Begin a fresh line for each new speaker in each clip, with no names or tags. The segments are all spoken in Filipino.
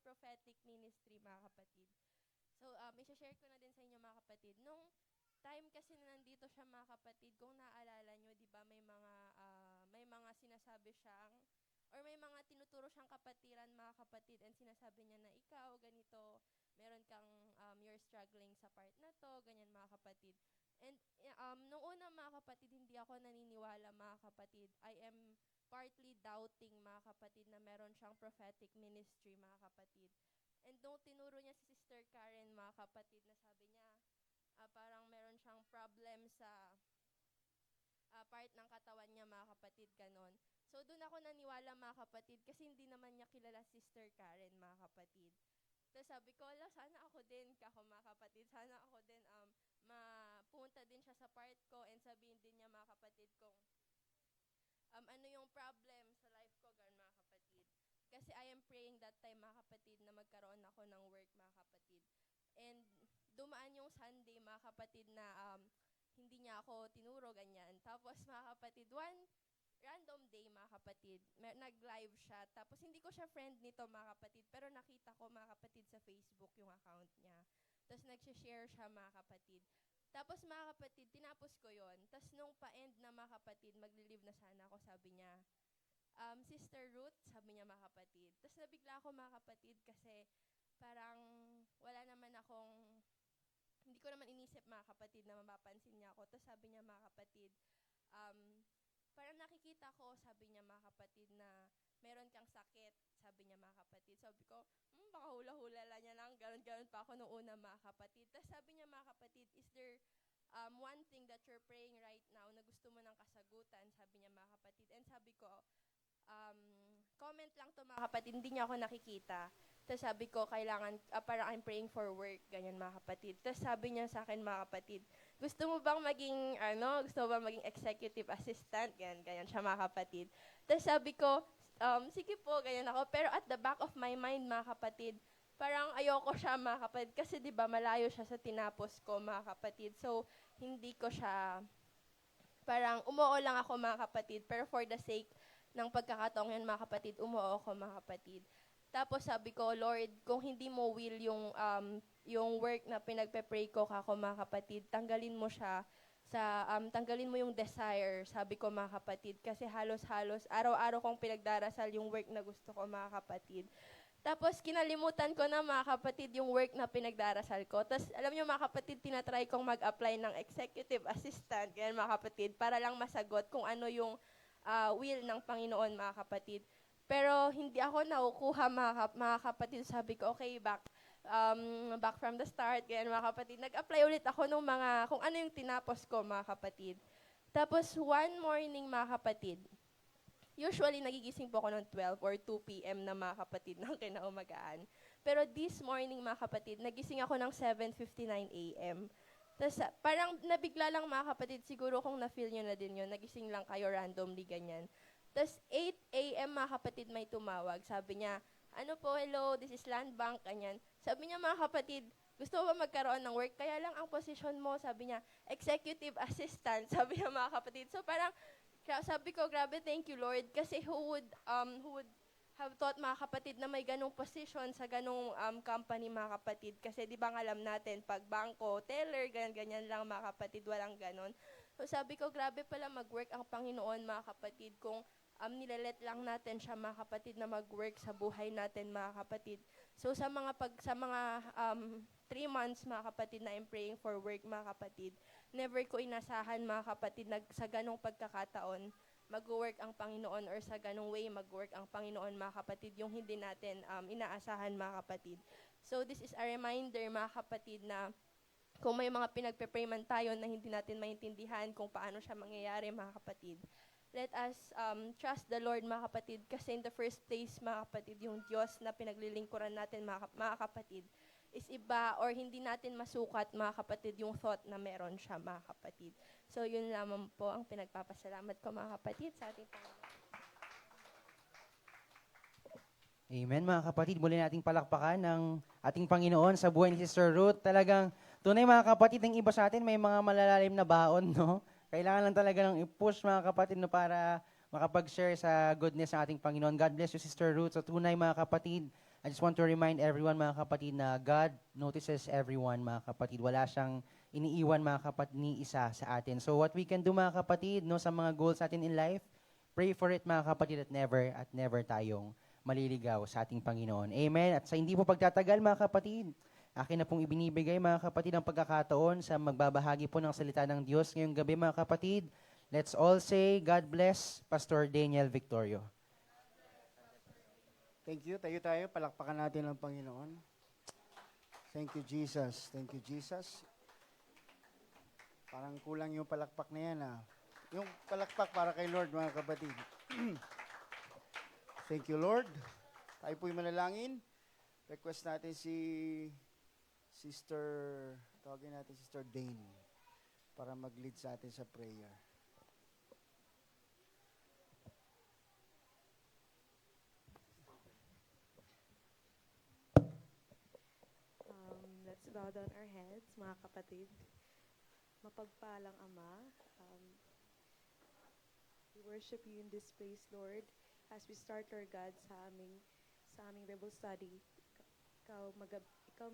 prophetic ministry, mga kapatid. So, isa-share ko na din sa inyo, mga kapatid. Nung time kasi na nandito siya, mga kapatid, kung naaalala nyo, di ba, may mga sinasabi siyang, or may mga tinuturo siyang kapatiran, mga kapatid, and sinasabi niya na ikaw, ganito, meron kang, you're struggling sa part na to, ganyan, mga kapatid. And nung una, mga kapatid, hindi ako naniniwala, mga kapatid. I am partly doubting, mga kapatid, na meron siyang prophetic ministry, mga kapatid. And nung tinuro niya si Sister Karen, mga kapatid, na sabi niya, parang meron siyang problem sa part ng katawan niya, mga kapatid, ganon. So, doon ako naniwala, mga kapatid, kasi hindi naman niya kilala Sister Karen, mga kapatid. Tapos sabi ko, sana ako din, mga kapatid, sana ako din, mapunta din siya sa part ko and sabihin din niya, mga kapatid, kung ano yung problem sa life ko, gan, mga kapatid. Kasi I am praying that time, mga kapatid, na magkaroon ako ng work, mga kapatid. And dumaan yung Sunday, mga kapatid, na hindi niya ako tinuro, ganyan. Tapos, mga kapatid, one random day, mga kapatid, nag-live siya. Tapos, hindi ko siya friend nito, mga kapatid, pero nakita ko, mga kapatid, sa Facebook yung account niya. Tapos, nag-share siya, mga kapatid. Tapos, mga kapatid, tinapos ko yon. Tapos, nung pa-end na, mga kapatid, magli-leave na sana ako, sabi niya, Sister Ruth, sabi niya, mga kapatid. Tapos, nabigla ako, mga kapatid, kasi parang wala naman akong, hindi ko naman inisip, mga kapatid, na mapapansin niya ako. Tapos, sabi niya, mga kapatid, parang nakikita ko, sabi niya, mga kapatid, na meron kang sakit, sabi niya, mga kapatid. Sabi ko, baka hula-hula lang niya lang, ganon-ganon pa ako noong una, mga kapatid. Tapos sabi niya, mga kapatid, is there one thing that you're praying right now na gusto mo ng kasagutan, sabi niya, mga kapatid. And sabi ko, comment lang to, mga kapatid, hindi niya ako nakikita. Tapos sabi ko, kailangan, parang I'm praying for work, ganyan, mga kapatid. Tapos sabi niya sa akin, mga kapatid, gusto mo bang maging executive assistant? Ganyan siya, mga kapatid. Tapos sabi ko, sige po, ganyan ako. Pero at the back of my mind, mga kapatid, parang ayoko siya, mga kapatid. Kasi di ba malayo siya sa tinapos ko, mga kapatid. So, hindi ko siya, parang umuo lang ako, mga kapatid. Pero for the sake ng pagkakataong yan, mga kapatid, umuo ako, mga kapatid. Tapos sabi ko, Lord, kung hindi mo will yung work na pinagpe-pray ko kako, mga kapatid, tanggalin mo siya tanggalin mo yung desire, sabi ko, mga kapatid, kasi halos-halos araw-araw kong pinagdarasal yung work na gusto ko, mga kapatid. Tapos kinalimutan ko na, mga kapatid, yung work na pinagdarasal ko. Tapos alam niyo, mga kapatid, tinatry kong mag-apply ng executive assistant, ganyan, mga kapatid, para lang masagot kung ano yung will ng Panginoon, mga kapatid. Pero hindi ako nakukuha, mga kapatid. Sabi ko, okay, back from the start. Ganyan, mga kapatid. Nag-apply ulit ako nung kung ano yung tinapos ko, mga kapatid. Tapos, one morning, mga kapatid, usually, nagigising po ako ng 12 or 2 p.m. na, mga kapatid, ng kinaumagaan. Pero this morning, mga kapatid, nagising ako ng 7:59 a.m. Tapos, parang nabigla lang, mga kapatid, siguro kung na-feel nyo na din yun, nagising lang kayo randomly, ganyan. Tapos 8 a.m. mga kapatid may tumawag. Sabi niya, ano po, hello, this is Land Bank, kanyan. Sabi niya, mga kapatid, gusto mo ba magkaroon ng work? Kaya lang ang position mo, sabi niya, executive assistant, sabi niya, mga kapatid. So parang, sabi ko, grabe, thank you, Lord. Kasi who would have thought, mga kapatid, na may ganong position sa ganong company, mga kapatid. Kasi di ba alam natin, pag bangko, teller, ganyan lang, mga kapatid, walang ganon. So sabi ko, grabe pala mag-work ang Panginoon, mga kapatid, kung nilelet lang natin siya, mga kapatid, na mag-work sa buhay natin, mga kapatid. So sa mga 3 months, mga kapatid, na I'm praying for work, mga kapatid, never ko inasahan, mga kapatid, sa ganong pagkakataon, mag-work ang Panginoon, or sa ganong way mag-work ang Panginoon, mga kapatid, yung hindi natin inaasahan, mga kapatid. So this is a reminder, mga kapatid, na kung may mga pinagpe-pray man tayo na hindi natin maintindihan kung paano siya mangyayari, mga kapatid, let us trust the Lord, mga kapatid, kasi in the first place, mga kapatid, yung Diyos na pinaglilingkuran natin, mga kapatid, is iba, or hindi natin masukat, mga kapatid, yung thought na meron siya, mga kapatid. So, yun lamang po ang pinagpapasalamat ko, mga kapatid, sa ating Panginoon.
Amen, mga kapatid. Muli nating palakpakan ng ating Panginoon sa buhay ni Sister Ruth. Talagang tunay, mga kapatid, ng iba sa atin may mga malalalim na baon, no? Kailangan lang talaga ng i-push, mga kapatid, no, para makapag-share sa goodness ng ating Panginoon. God bless you, Sister Ruth. So tunay mga kapatid, I just want to remind everyone mga kapatid na God notices everyone mga kapatid. Wala siyang iniiwan mga kapatid ni isa sa atin. So what we can do mga kapatid, no, sa mga goals natin in life, pray for it mga kapatid at never tayong maliligaw sa ating Panginoon. Amen. At sa hindi po pagtatagal mga kapatid, akin na pong ibinibigay mga kapatid ang pagkakataon sa magbabahagi po ng salita ng Diyos ngayong gabi mga kapatid. Let's all say, God bless Pastor Daniel Victorio.
Thank you. Tayo, palakpakan natin ang Panginoon. Thank you, Jesus. Thank you, Jesus. Parang kulang yung palakpak na yan, ah. Yung palakpak para kay Lord, mga kapatid. Thank you, Lord. Tayo po'y manalangin. Request natin si tawagin natin Sister Dane para mag-lead sa atin sa prayer.
Let's bow down our heads, mga kapatid. Mapagpalang Ama, we worship you in this place, Lord. As we start, Lord God, sa aming Bible study, ikaw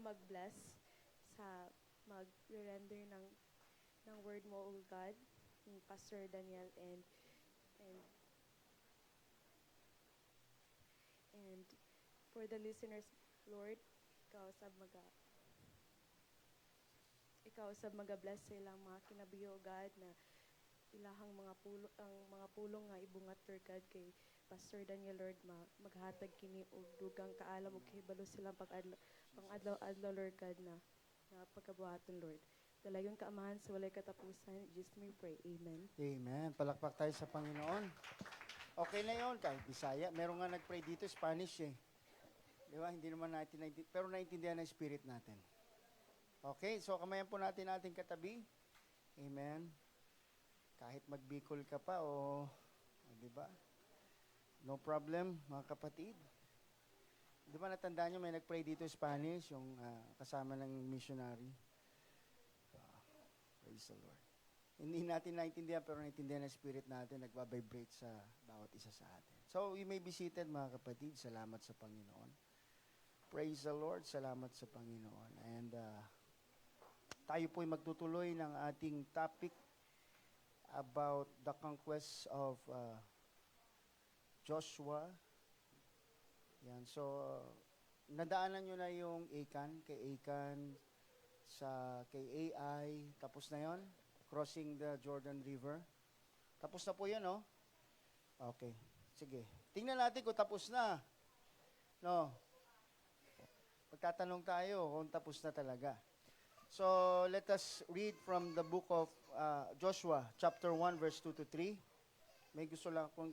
mag-bless sa mag-render ng word mo, O God, ni Pastor Daniel and for the listeners, Lord, ikaw sa mag-bless sa ilang mga kinabiyo, God, na ilahang mga pulong nga ibungat, Lord God, kay Pastor Daniel, Lord, maghatag kini og dugang kaalam og kahibalo silang pang-adlaw, Lord God, na pagkabuhaton, Lord. Dalayon kaamahan sa walay katapusan. Just may pray. Amen.
Amen. Palakpak tayo sa Panginoon. Okay na yon kahit Bisaya. Meron nga nag-pray dito, Spanish eh. Di ba? Hindi naman natin pero naintindihan ng spirit natin. Okay, so kamayan po natin ating katabi. Amen. Kahit magbikol ka pa di ba? No problem, mga kapatid. Di ba natandaan nyo, may nag-pray dito Spanish, yung kasama ng missionary. Praise the Lord. Hindi natin naintindihan, pero naintindihan ng spirit natin, nagbabibrate sa bawat isa sa atin. So, you may be seated, mga kapatid. Salamat sa Panginoon. Praise the Lord. Salamat sa Panginoon. And tayo po'y magtutuloy ng ating topic about the conquest of Joshua. Yan. So, nadaanan nyo na yung kay Achan, kay Ai. Tapos na yon, crossing the Jordan River. Tapos na po yun, no? Okay. Sige. Tingnan natin kung tapos na. No? Magtatanong tayo kung tapos na talaga. So, let us read from the book of Joshua, chapter 1, verse 2 to 3. May gusto lang akong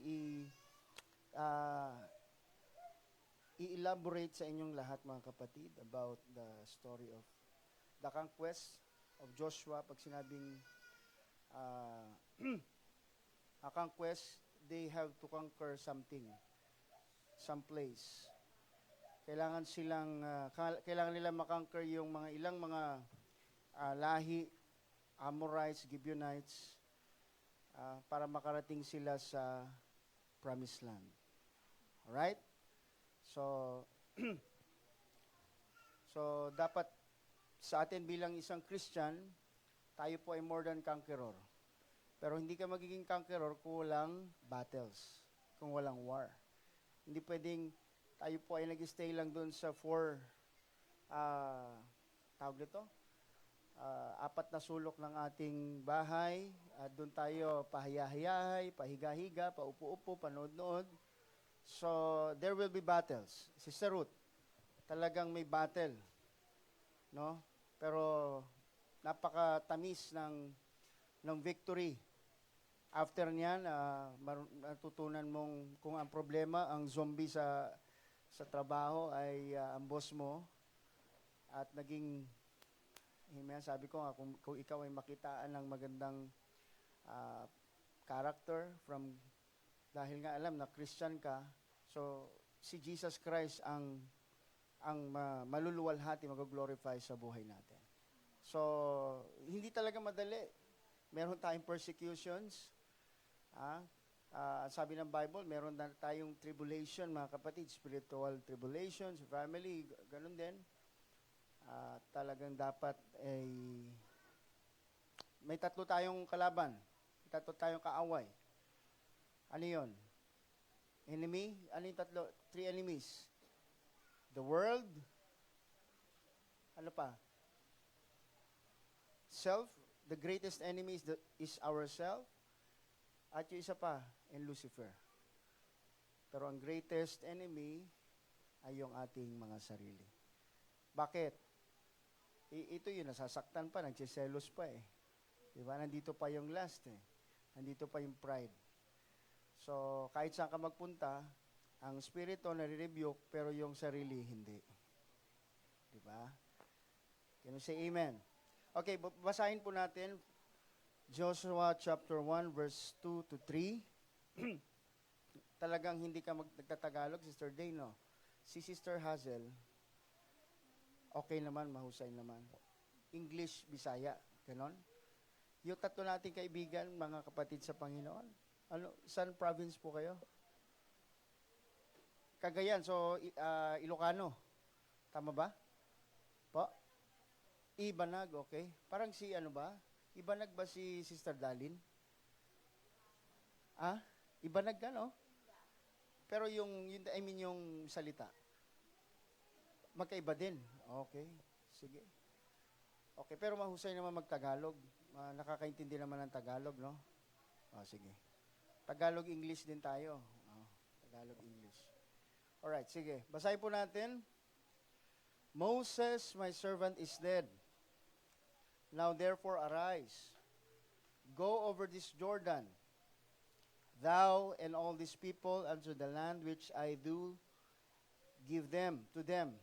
i-elaborate sa inyong lahat, mga kapatid, about the story of the conquest of Joshua. Pag sinabing a conquest, they have to conquer something, some place. Kailangan nila makonquer yung ilang mga lahi, Amorites, Gibeonites, para makarating sila sa Promised Land. Alright? So, dapat sa atin bilang isang Christian, tayo po ay more than conqueror. Pero hindi ka magiging conqueror kung walang battles, kung walang war. Hindi pwedeng tayo po ay nag-stay lang doon sa apat na sulok ng ating bahay. Doon tayo pahiya-hiyahay, pahiga-higa, paupo-upo, panood-nood. So, there will be battles. Sister Ruth, talagang may battle. No? Pero, napakatamis ng victory. After niyan, natutunan mong kung ang problema, ang zombie sa trabaho ay ang boss mo. At naging, sabi ko nga, kung ikaw ay makitaan ng magandang character dahil nga alam na Christian ka, so si Jesus Christ ang maluluwalhati, mag-glorify sa buhay natin. So, hindi talaga madali. Meron tayong persecutions. Sabi ng Bible, meron na tayong tribulation, mga kapatid, spiritual tribulation, sa family, ganun din. Talagang dapat ay may tatlo tayong kalaban, may tatlo tayong kaaway. Ano yun? Enemy? Ano yung tatlo? 3 enemies. The world. Ano pa? Self. The greatest enemy is ourself. At yung isa pa, and Lucifer. Pero ang greatest enemy ay yung ating mga sarili. Bakit? Ito yun, nasasaktan pa, nagsiselos pa eh. Diba? Nandito pa yung lust eh. Nandito pa yung pride. So, kahit saan ka magpunta, ang spirito nare-rebuke, pero yung sarili hindi. Diba? Can you say amen? Okay, basahin po natin Joshua chapter 1, verse 2 to 3. Talagang hindi ka nagtatagalog, Sister Day, no? Si Sister Hazel, okay naman, mahusay naman. English, Bisaya, ganon. Yung tatlo nating kaibigan, mga kapatid sa Panginoon, saan province po kayo? Cagayan, so Ilocano. Tama ba? Po? Ibanag, okay. Parang si ano ba? Ibanag ba si Sister Dalin? Ibanag ka, no? Pero yung salita. Magkaiba din. Okay. Sige. Okay, pero mahusay naman magtagalog. Nakakaintindi naman ng Tagalog, no? Sige. Tagalog-English din tayo. Tagalog-English. Alright, sige. Basahin po natin. Moses, my servant, is dead. Now therefore arise. Go over this Jordan, thou and all these people, unto the land which I do give them to them,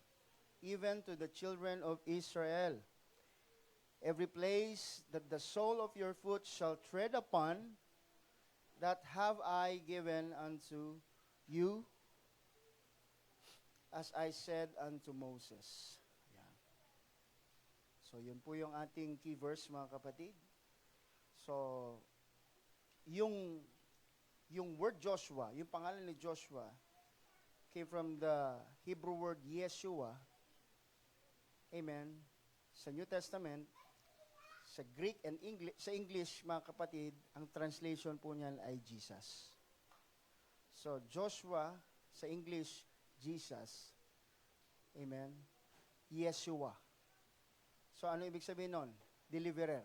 even to the children of Israel. Every place that the sole of your foot shall tread upon, that have I given unto you, as I said unto Moses. Yan. So, yun po yung ating key verse, mga kapatid. So, yung word Joshua, yung pangalan ni Joshua, came from the Hebrew word Yeshua. Amen. Sa New Testament, sa Greek and English, sa English, mga kapatid, ang translation po niyan ay Jesus. So, Joshua, sa English, Jesus. Amen. Yeshua. So, ano ibig sabihin nun? Deliverer.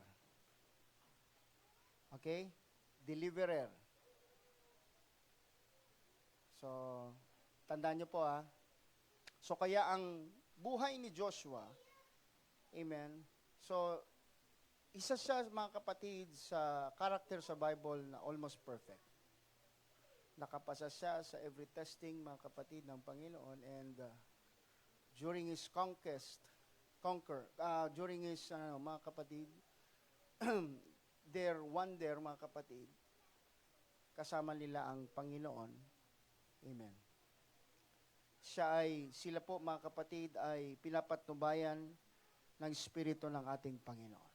Okay? Deliverer. So, tandaan niyo po So, kaya ang buhay ni Joshua, amen, so, isa siya, mga kapatid, sa character sa Bible na almost perfect. Nakapasa siya sa every testing, mga kapatid, ng Panginoon, and during his during his, mga kapatid, mga kapatid, kasama nila ang Panginoon. Amen. Sila po, mga kapatid, ay pinapatnubayan ng Espiritu ng ating Panginoon.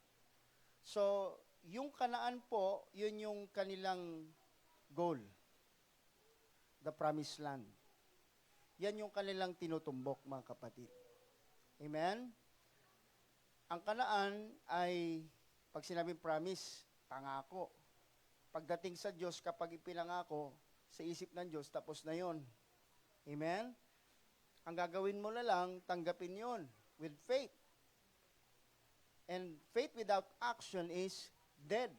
So, yung Kanaan po, yun yung kanilang goal. The Promised Land. Yan yung kanilang tinutumbok, mga kapatid. Amen? Ang Kanaan ay, pag sinabing promise, pangako. Pagdating sa Diyos, kapag ipinangako, sa isip ng Diyos, tapos na yon. Amen? Ang gagawin mo na lang, tanggapin yon with faith. And faith without action is dead.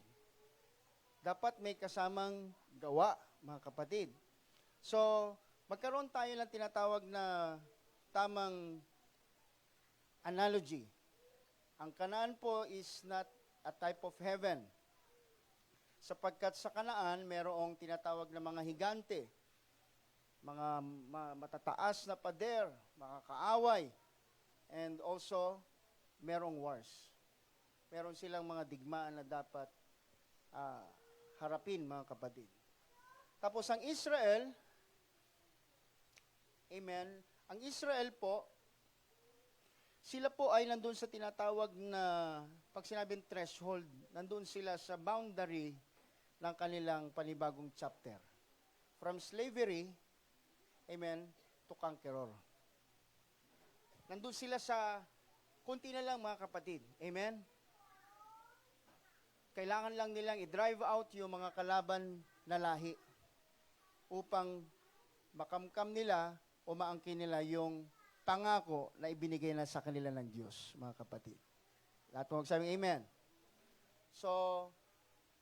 Dapat may kasamang gawa, mga kapatid. So, magkaroon tayo ng tinatawag na tamang analogy. Ang Kanaan po is not a type of heaven. Sapagkat sa Kanaan, merong tinatawag na mga higante, mga matataas na pader, mga kaaway, and also, merong wars. Meron silang mga digmaan na dapat harapin, mga kapatid. Tapos ang Israel, amen, ang Israel po, sila po ay nandun sa tinatawag na, pag sinabing threshold, nandun sila sa boundary ng kanilang panibagong chapter. from slavery, amen, to conqueror. Nandun sila sa, kunti na lang mga kapatid, amen? Kailangan lang nilang i-drive out yung mga kalaban na lahi upang makamkam nila o maangkin nila yung pangako na ibinigay na sa kanila ng Diyos, mga kapatid. Lahat mo magsabing amen. So,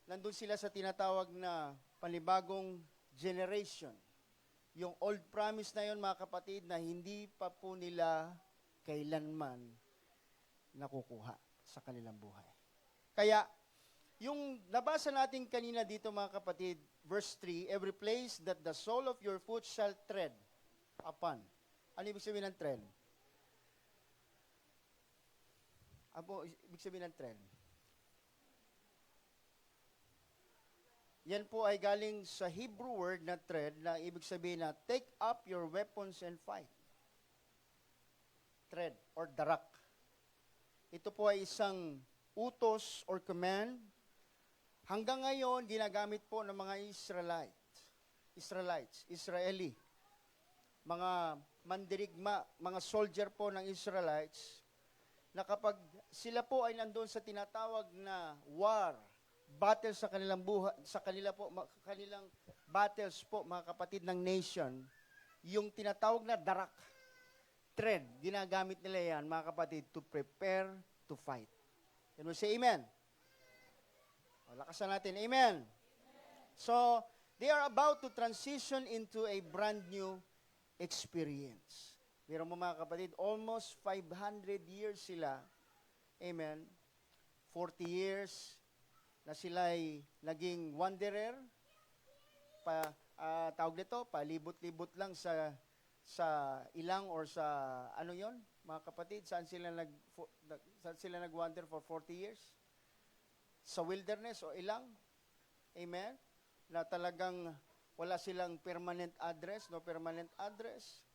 nandun sila sa tinatawag na panibagong generation. Yung old promise na yon, mga kapatid, na hindi pa po nila kailanman nakukuha sa kanilang buhay. Kaya, yung nabasa natin kanina dito, mga kapatid, verse 3, every place that the sole of your foot shall tread upon. Ano ibig sabihin ng tread? Ano ibig sabihin ng tread? Yan po ay galing sa Hebrew word na tread na ibig sabihin na take up your weapons and fight. Tread or darak. Ito po ay isang utos or command. Hanggang ngayon, ginagamit po ng mga Israeli, mga mandirigma, mga soldier po ng Israelites, na kapag sila po ay nandoon sa tinatawag na war, battle sa kanilang buhay, kanilang battles po, mga kapatid ng nation, yung tinatawag na darak, tread, ginagamit nila yan, mga kapatid, to prepare to fight. Can we say amen? O, lakasan natin, amen. So, they are about to transition into a brand new experience. Meron mo mga kapatid, almost 500 years sila, amen, 40 years na sila ay naging wanderer, tawag nito, palibot-libot lang sa ilang or sa ano yon, mga kapatid, saan sila nag-wander for 40 years? Sa wilderness o ilang? Amen? Na talagang wala silang permanent address, no permanent address.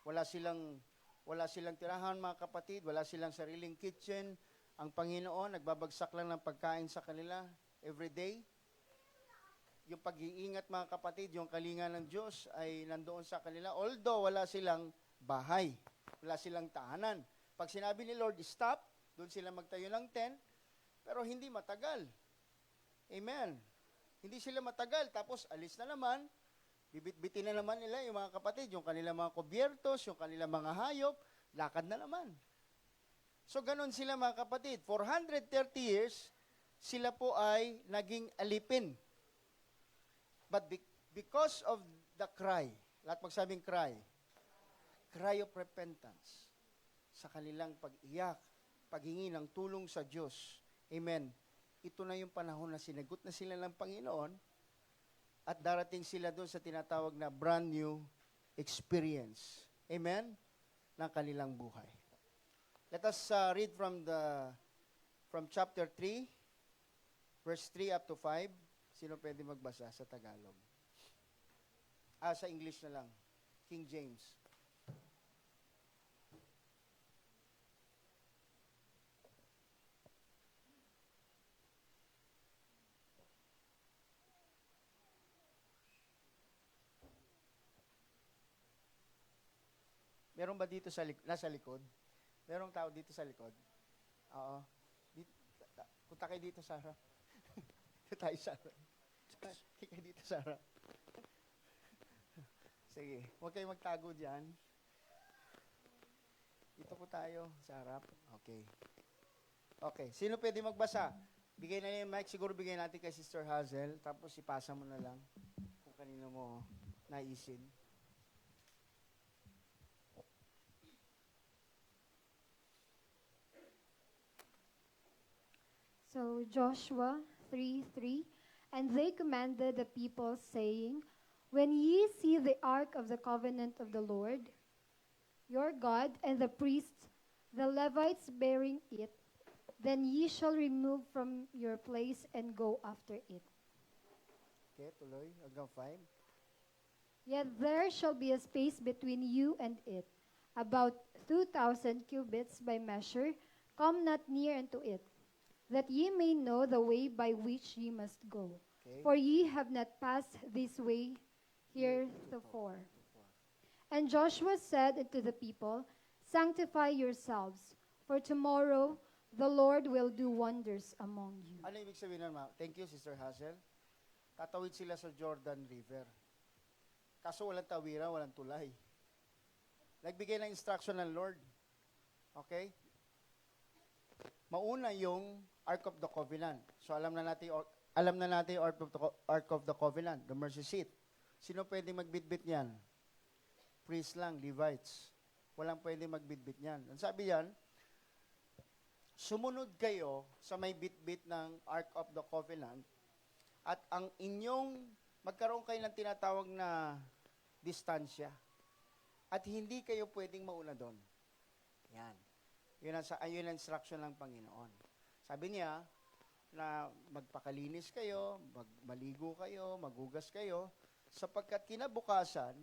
Wala silang tirahan, mga kapatid, wala silang sariling kitchen. Ang Panginoon, nagbabagsak lang ng pagkain sa kanila every day. Yung pag-iingat, mga kapatid, yung kalinga ng Diyos ay nandoon sa kanila. Although wala silang bahay, wala silang tahanan. Pag sinabi ni Lord, stop, doon sila magtayo ng tent, pero hindi matagal. Amen. Hindi sila matagal, tapos alis na naman, bibit-bitin na naman nila yung mga kapatid, yung kanilang mga kubyertos, yung kanilang mga hayop, lakad na naman. So, ganun sila, mga kapatid. For 130 years, sila po ay naging alipin. But because of the cry, lahat magsabing cry of repentance, sa kanilang pag-iyak, paghingi ng tulong sa Diyos, amen, ito na yung panahon na sinagot na sila ng Panginoon at darating sila doon sa tinatawag na brand new experience, amen, ng kanilang buhay. Let us read from chapter 3, verse 3 up to 5. Sino pwede magbasa sa Tagalog? Sa English na lang. King James. Meron ba dito nasa likod? Merong tao dito sa likod? Oo. Punta kayo dito, Sarah. Dito tayo, Sarah. Kaya dito, Sarah. Sige, huwag kayong magtago dyan. Dito po tayo, sa harap. Okay. Okay, sino pwede magbasa? Bigay na yung mic, siguro bigay natin kay Sister Hazel, tapos ipasa mo na lang kung kanino mo naisin.
So Joshua 3:3, and they commanded the people, saying, when ye see the ark of the covenant of the Lord, your God, and the priests, the Levites bearing it, then ye shall remove from your place and go after it.
Okay, tuloy. Hanggang 5.
Yet there shall be a space between you and it, about 2,000 cubits by measure. Come not near unto it, that ye may know the way by which ye must go.
Okay?
for ye have not passed this way heretofore. And Joshua said unto the people, Sanctify yourselves, for tomorrow the Lord will do wonders among you.
Ano ibig sabihin nun, ma'am? Thank you, Sister Hazel. Tatawid sila sa Jordan River. Kaso walang tawiran, walang tulay. Nagbigay ng instruction ng Lord. Okay? Mauna yung Ark of the Covenant. So alam na natin yung Ark of the Covenant, the mercy seat. Sino pwedeng magbitbit niyan? Priest lang, Levites. Walang pwedeng magbitbit niyan. Ang sabi yan, sumunod kayo sa may bitbit ng Ark of the Covenant at ang inyong magkaroon kayo ng tinatawag na distansya at hindi kayo pwedeng mauna doon. Yan. Yun ang instruction ng Panginoon. Sabi niya na magpakalinis kayo, maligo kayo, magugas kayo, sapagkat kinabukasan,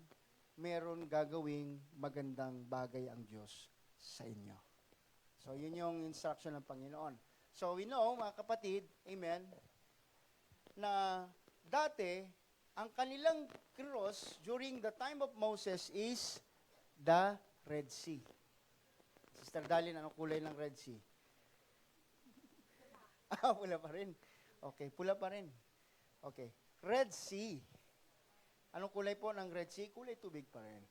meron gagawing magandang bagay ang Diyos sa inyo. So, yun yung instruction ng Panginoon. So, we know, mga kapatid, amen, na dati, ang kanilang cross during the time of Moses is the Red Sea. Sister Dalin, anong kulay ng Red Sea? Pula pa rin. Okay, pula pa rin. Okay. Red Sea. Anong kulay po ng Red Sea? Kulay tubig pa rin.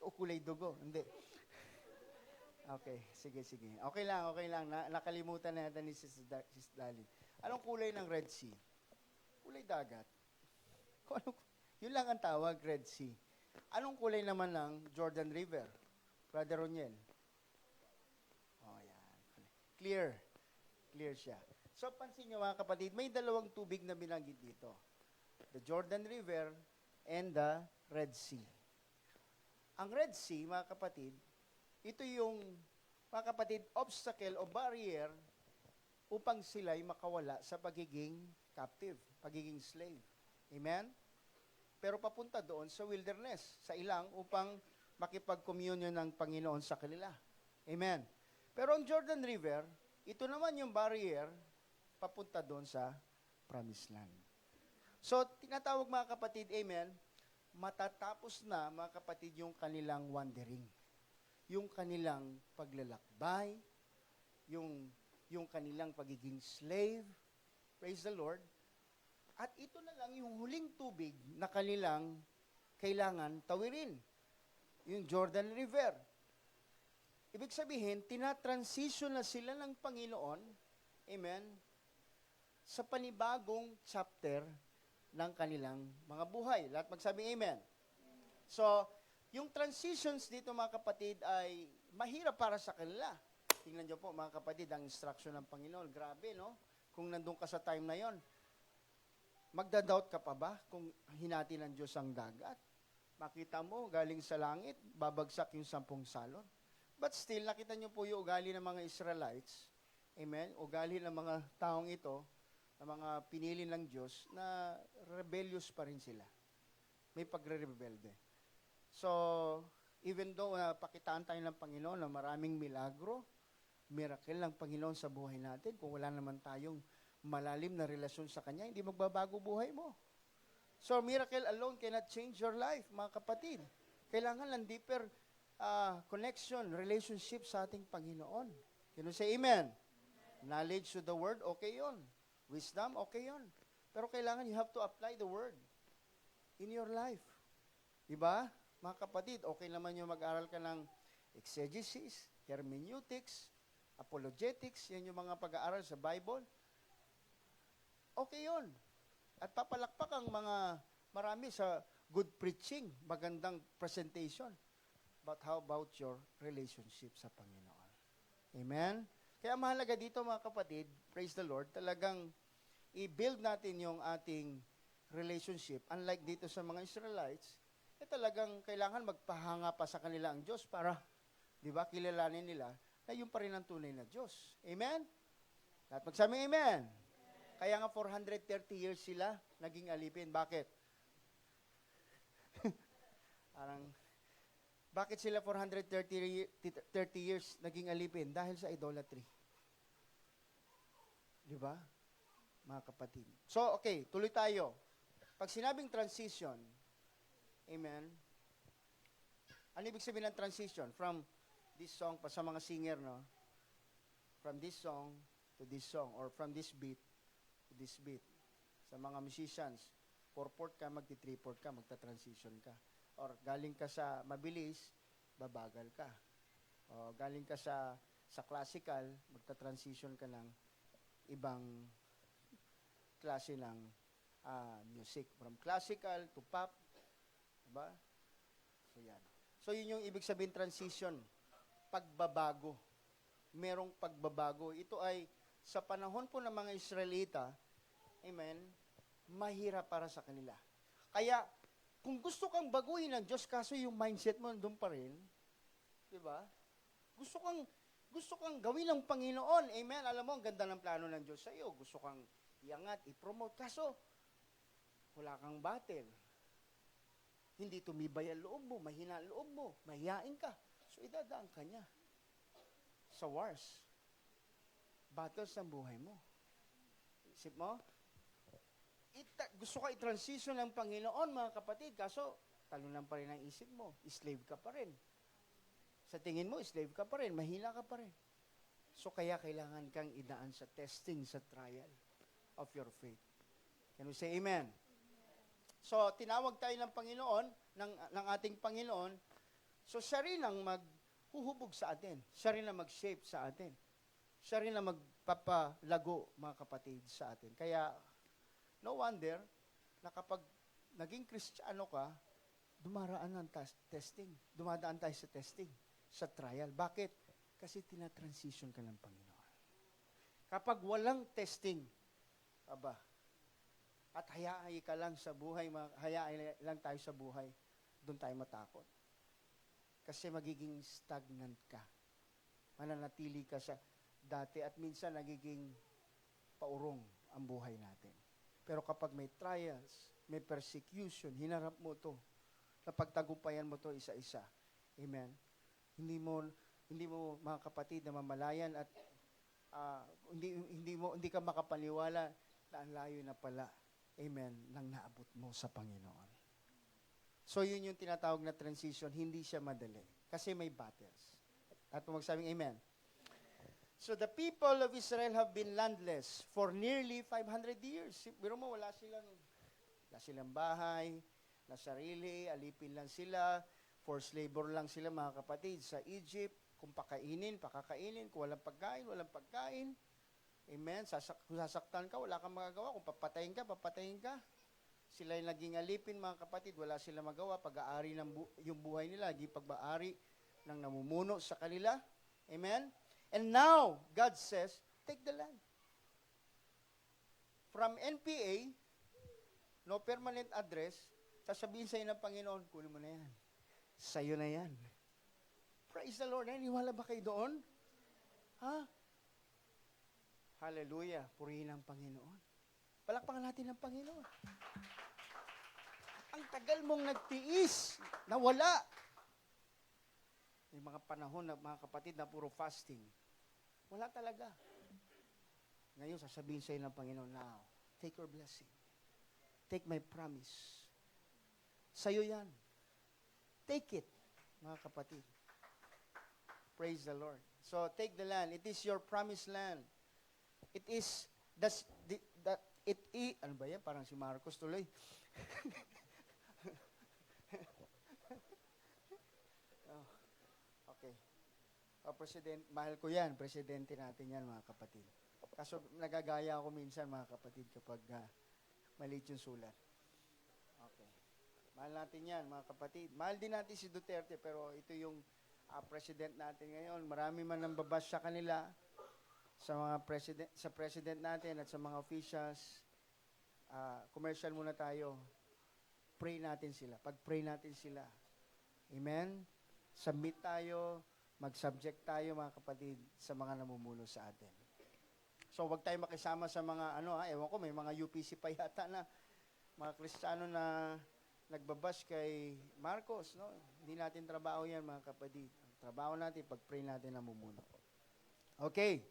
O kulay dugo? Hindi. Okay, sige. Okay lang. Nakalimutan na natin ni Sis Dalin. Anong kulay ng Red Sea? Kulay dagat. Yun lang ang tawag, Red Sea. Anong kulay naman ng Jordan River? Brother Roniel? Oh, yan. Clear. Clear siya. So, pansin nyo mga kapatid, may dalawang tubig na binanggit dito. The Jordan River and the Red Sea. Ang Red Sea, mga kapatid, ito yung, mga kapatid, obstacle o barrier upang sila'y makawala sa pagiging captive, pagiging slave. Amen? Pero papunta doon sa wilderness, sa ilang, upang makipag-communion ng Panginoon sa kanila. Amen? Pero ang Jordan River, ito naman yung barrier papunta doon sa Promised Land. So, tinatawag mga kapatid, amen, matatapos na mga kapatid yung kanilang wandering. Yung kanilang paglalakbay, yung kanilang pagiging slave, praise the Lord. At ito na lang yung huling tubig na kanilang kailangan tawirin. Yung Jordan River. Ibig sabihin, tinatransition na sila ng Panginoon, amen, sa panibagong chapter ng kanilang mga buhay. Lahat magsabi amen. So, yung transitions dito mga kapatid ay mahirap para sa kanila. Tingnan nyo po mga kapatid, ang instruction ng Panginoon. Grabe, no? Kung nandun ka sa time na yon, magdadoubt ka pa ba kung hinati ng Diyos ang dagat? Makita mo, galing sa langit, babagsak yung 10 salon. But still, nakita nyo po yung ugali ng mga Israelites, amen, ugali ng mga taong ito, ng mga pinili ng Diyos, na rebellious pa rin sila. May pagre-rebelde. So, even though pakitaan tayo ng Panginoon na maraming milagro, miracle ng Panginoon sa buhay natin, kung wala naman tayong malalim na relasyon sa Kanya, hindi magbabago buhay mo. So, miracle alone cannot change your life, mga kapatid. Kailangan lang deeper connection, relationship sa ating Panginoon. Can you say amen? Knowledge to the Word, okay yon. Wisdom, okay yon. Pero kailangan you have to apply the Word in your life. Diba? Mga kapatid, okay naman yung mag-aral ka ng exegesis, hermeneutics, apologetics, yan yung mga pag-aaral sa Bible. Okay yon. At papalakpak ang mga marami sa good preaching, magandang presentation. But how about your relationship sa Panginoon? Amen? Kaya mahalaga dito mga kapatid, praise the Lord, talagang i-build natin yung ating relationship. Unlike dito sa mga Israelites, talagang kailangan magpahanga pa sa kanila ang Diyos para, di ba, kilalanin nila na yung pa rin ang tunay na Diyos. Amen? At magsabi, amen. Kaya nga 430 years sila naging alipin. Bakit? Bakit sila 430 years naging alipin? Dahil sa idolatry. Di ba? mga kapatid. So, okay, tuloy tayo. Pag sinabing transition, amen, ano ibig sabihin ng transition? From this song, pa sa mga singer, no? From this song to this song, or from this beat to this beat. Sa mga musicians, 4/4 ka, magti-3/4 ka, magta-transition ka. Or galing ka sa mabilis, babagal ka. O galing ka sa classical, magta-transition ka ng ibang klase ng music. From classical to pop. Diba? So, yan. So, yun yung ibig sabihin transition. Pagbabago. Merong pagbabago. Ito ay, sa panahon po ng mga Israelita, amen, mahirap para sa kanila. Kaya, kung gusto kang baguhin ng Diyos, kaso yung mindset mo doon pa rin, diba? Gusto kang gawin ng Panginoon. Amen. Alam mo, ang ganda ng plano ng Diyos sa iyo. Gusto kang iangat, i-promote. Kaso, wala kang battle. Hindi tumibay ang loob mo, mahina ang loob mo, mahihain ka. So, idadaan ka niya sa wars. Battles ng buhay mo. Isip mo? Gusto ka i-transition ng Panginoon, mga kapatid. Kaso, talunan pa rin ang isip mo. Slave ka pa rin. Sa tingin mo, slave ka pa rin. Mahina ka pa rin. So, kaya kailangan kang idaan sa testing, sa trial of your faith. Can we say amen? So, tinawag tayo ng Panginoon, ng ating Panginoon. So, siya rin ang maghuhubog sa atin. Siya rin ang mag-shape sa atin. Siya rin ang magpapalago, mga kapatid, sa atin. Kaya, no wonder na kapag naging Kristiyano ka, dumaraan ng testing. Dumadaan tayo sa testing, sa trial. Bakit? Kasi tinatransition ka ng Panginoon. Kapag walang testing, at hayaan ka lang sa buhay, hayaan lang tayo sa buhay, doon tayo matakot. Kasi magiging stagnant ka. Mananatili ka sa dati at minsan nagiging paurong ang buhay natin. Pero kapag may trials, may persecution, hinarap mo to, napagtagumpayan mo to isa-isa. Amen. Hindi mo mga kapatid na mamalayan at hindi ka makapaniwala na ang layo na pala. Amen. Nang naabot mo sa Panginoon. So yun yung tinatawag na transition, hindi siya madali kasi may battles. At magsabing amen. So the people of Israel have been landless for nearly 500 years. Pero mo, wala silang bahay, na sarili, alipin lang sila, forced labor lang sila mga kapatid sa Egypt. Kung pakakainin. Kung walang pagkain. Amen. Kung sasaktan ka, wala kang magagawa. Kung papatayin ka. Sila yung naging alipin mga kapatid, wala silang magawa. Pag-aari yung buhay nila, naging pag-aari ng namumuno sa kanila. Amen. And now, God says, take the land. From NPA, no permanent address, sasabihin sa'yo ng Panginoon, kunin mo na yan. Sa'yo na yan. Praise the Lord. Naniwala ba kayo doon? Ha? Hallelujah. Purihin ang Panginoon. Palakpakan natin ang Panginoon. Ang tagal mong nagtiis, nawala. May mga panahon na mga kapatid na puro fasting. Wala talaga. Ngayon, sasabihin sa'yo ng Panginoon, now, take your blessing. Take my promise. Sa'yo yan. Take it, mga kapatid. Praise the Lord. So, take the land. It is your promised land. It is, ano ba yan? Parang si Marcos tuloy. Okay. Mahal ko yan, presidente natin yan, mga kapatid. Kaso nagagaya ako minsan, mga kapatid, kapag maliit yung sulat. Okay. Mahal natin yan, mga kapatid. Mahal din natin si Duterte, pero ito yung president natin ngayon. Marami man nang babash sa kanila, sa president natin at sa mga officials. Commercial muna tayo. Pray natin sila. Pag-pray natin sila. Amen? Submit tayo, mag-subject tayo, mga kapatid, sa mga namumuno sa atin. So, wag tayo makisama sa mga, ewan ko, may mga UPC pa yata na, mga Kristiyano na nagbabash kay Marcos, no? Hindi natin trabaho yan, mga kapatid. Ang trabaho natin, pag-pray natin namumuno. Okay.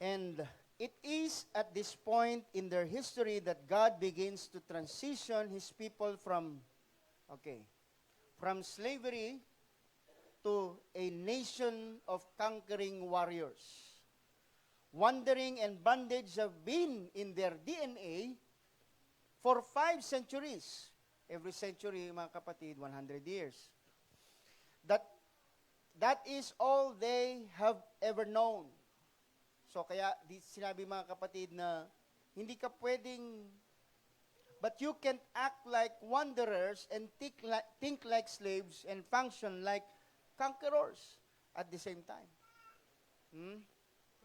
And it is at this point in their history that God begins to transition His people from slavery to a nation of conquering warriors. Wandering and bondage have been in their DNA for 5 centuries. Every century, mga kapatid, 100 years. That is all they have ever known. So kaya sinabi mga kapatid na hindi ka pwedeng, but you can act like wanderers and think like slaves and function like conquerors at the same time.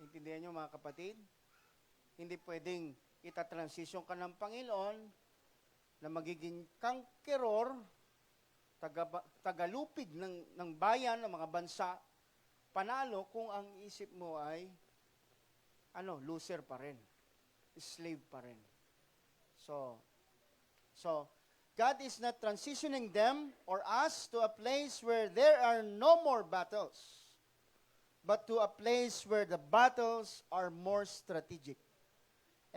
Intindihan nyo mga kapatid? Hindi pwedeng ita-transition ka ng Panginoon na magiging conqueror, tagalupig ng bayan, ng mga bansa, panalo kung ang isip mo ay loser pa rin, slave pa rin. So God is not transitioning them or us to a place where there are no more battles, but to a place where the battles are more strategic.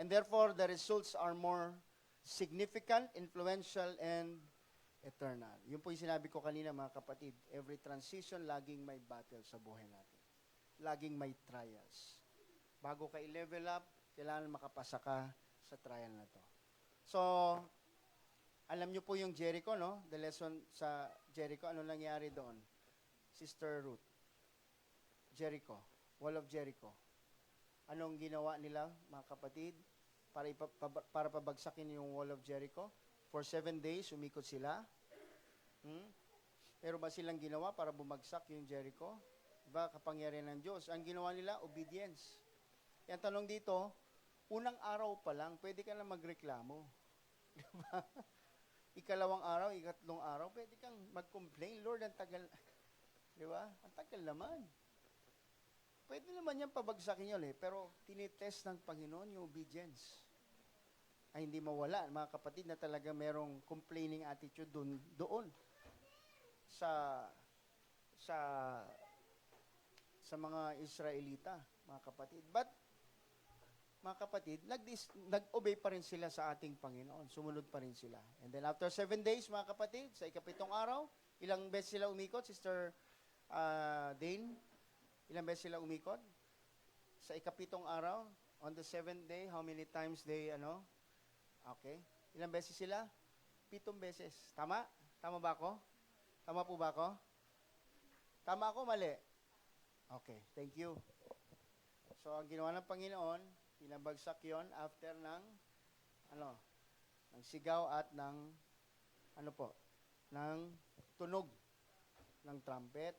And therefore, the results are more significant, influential, and eternal. Yun po yung sinabi ko kanina mga kapatid. Every transition, laging may battle sa buhay natin. Laging may trials. Bago ka i-level up, kailangan makapasa ka sa trial na to. So, alam nyo po yung Jericho, no? The lesson sa Jericho, ano nangyari doon? Sister Ruth. Jericho, Wall of Jericho. Anong ginawa nila, mga kapatid, para pabagsakin yung Wall of Jericho? For 7 days, umikot sila. Pero ba silang ginawa para bumagsak yung Jericho? Diba, kapangyarihan ng Diyos. Ang ginawa nila, obedience. Yan tanong dito, unang araw pa lang, pwede ka na magreklamo. Diba? Ikalawang araw, ikatlong araw, pwede kang mag-complain, Lord, ang tagal. Diba? Ang tagal naman. Pwede naman yan pabagsakin yun pero tinitest ng Panginoon yung obedience. Ay hindi mawala, mga kapatid, na talaga merong complaining attitude doon sa mga Israelita, mga kapatid. But, mga kapatid, nag-obey pa rin sila sa ating Panginoon. Sumunod pa rin sila. And then after 7 days, mga kapatid, sa ikapitong araw, ilang beses sila umikot, Sister Dane? Ilang beses sila umikot? Sa ikapitong araw, on the 7th day, how many times they, Okay. Ilang beses sila? 7 beses. Tama? Tama ba ako? Tama po ba ako? Tama ako, mali? Okay, thank you. So, ang ginawa ng Panginoon, pinabagsak yon after ng sigaw at ng tunog ng trumpet.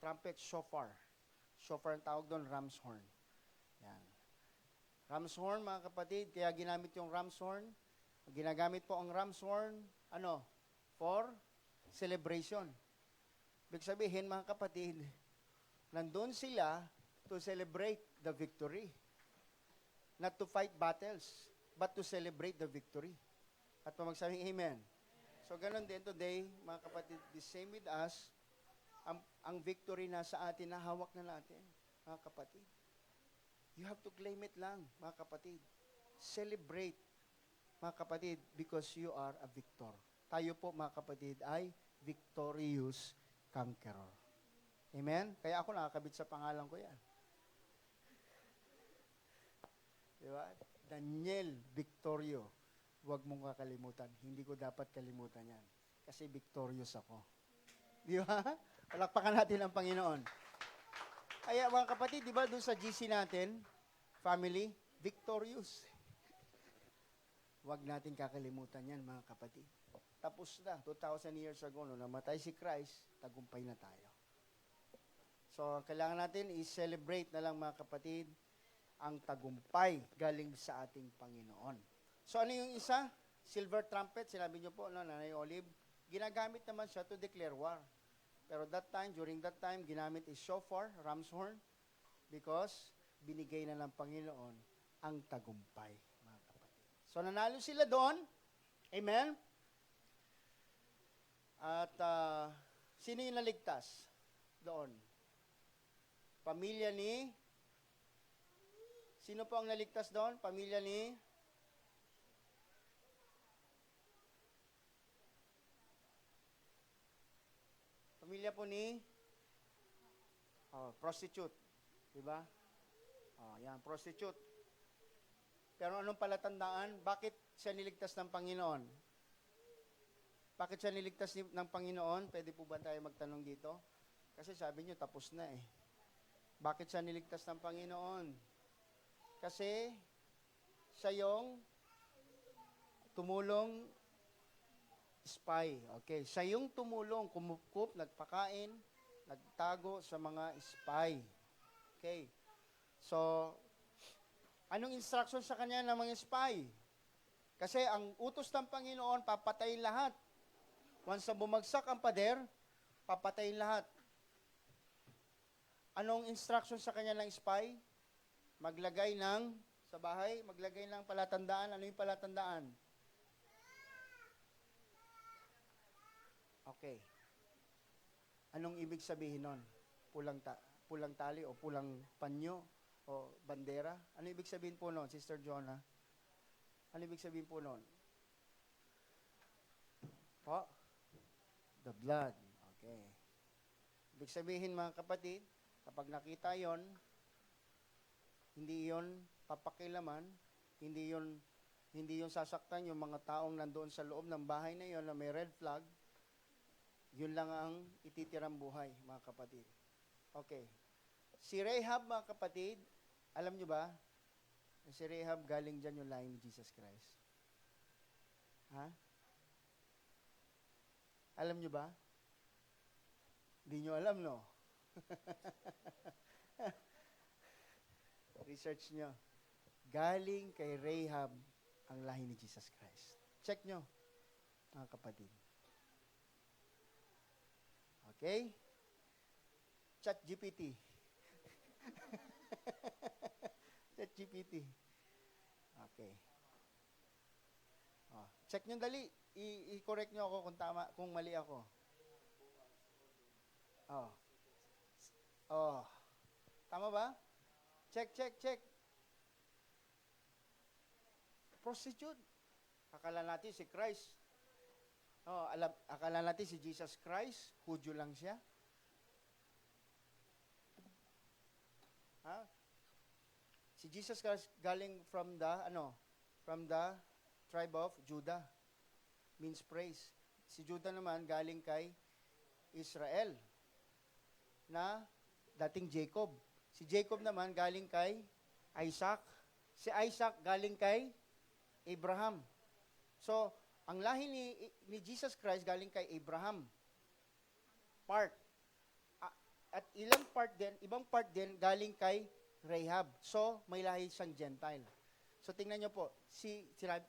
Trumpet, shofar. Shofar ang tawag doon, ram's horn. Yan. Ram's horn, mga kapatid, kaya ginamit yung ram's horn. Ginagamit po ang ram's horn, for celebration. Ibig sabihin, mga kapatid, nandun sila to celebrate the victory. Not to fight battles, but to celebrate the victory. At magsabing amen. So, ganun din today, mga kapatid, the same with us. Ang victory nasa atin, nahawak na natin, mga kapatid. You have to claim it lang, mga kapatid. Celebrate, mga kapatid, because you are a victor. Tayo po, mga kapatid, ay victorious conqueror. Amen? Kaya ako nakakabit sa pangalan ko yan. Diba? Daniel Victorio. Huwag mong kakalimutan. Hindi ko dapat kalimutan yan. Kasi victorious ako. Di ba? Palakpakan natin ang Panginoon. Kaya mga kapatid, di ba doon sa GC natin, family, victorious. Huwag natin kakalimutan yan, mga kapatid. Tapos na, 2,000 years ago, nung namatay si Christ, tagumpay na tayo. So, kailangan natin i-celebrate na lang, mga kapatid, ang tagumpay galing sa ating Panginoon. So, ano yung isa? Silver trumpet, sinabi niyo po, Nanay Olive, ginagamit naman siya to declare war. Pero during that time, ginamit is shofar, ram's horn, because binigay na ng Panginoon ang tagumpay, mga kapatid. So, nanalo sila doon. Amen? At sino yung naligtas doon? Pamilya ni Sino po ang naligtas doon? Pamilya ni? Pamilya po ni? Prostitute. Diba? Yan, prostitute. Pero anong palatandaan? Bakit siya niligtas ng Panginoon? Bakit siya niligtas ng Panginoon? Pwede po ba tayo magtanong dito? Kasi sabi niyo, tapos na eh. Bakit siya niligtas ng Panginoon? Kasi siya yung tumulong spy. Okay, siya yung tumulong, kumupkup, nagpakain, nagtago sa mga spy. Okay. So, anong instruction sa kanya ng mga spy? Kasi ang utos ng Panginoon, papatayin lahat. Once na bumagsak ang pader, papatayin lahat. Anong instruction sa kanya ng spy? Maglagay ng, sa bahay, maglagay ng palatandaan. Ano yung palatandaan? Okay. Anong ibig sabihin nun? Pulang tali o pulang panyo o bandera? Ano ibig sabihin po nun, Sister Jonah? Ano ibig sabihin po nun? Po? The blood. Okay. Ibig sabihin mga kapatid, kapag nakita yon, hindi yon papakilaman, hindi yon sasaktan yung mga taong nandoon sa loob ng bahay na yon na may red flag. Yun lang ang ititirang buhay, mga kapatid. Okay. Si Rahab, mga kapatid, alam nyo ba, si Rahab galing dyan yung lahi ni Jesus Christ. Ha? Alam nyo ba? Hindi nyo alam, no? Research nyo. Galing kay Rahab ang lahi ni Jesus Christ. Check nyo, mga kapatid. Okay? ChatGPT. ChatGPT. Okay. Check nyo dali. I-correct nyo ako kung tama, kung mali ako. Tama ba? Check. Prostitute. Akala natin si Christ. Akala natin si Jesus Christ, Hudyo lang siya. Si Jesus Christ galing from the tribe of Judah. Means praise. Si Judah naman galing kay Israel na dating Jacob. Si Jacob naman galing kay Isaac. Si Isaac galing kay Abraham. So, ang lahi ni Jesus Christ galing kay Abraham. Part. At ibang part din galing kay Rahab. So, may lahi siyang Gentile. So, tingnan nyo po,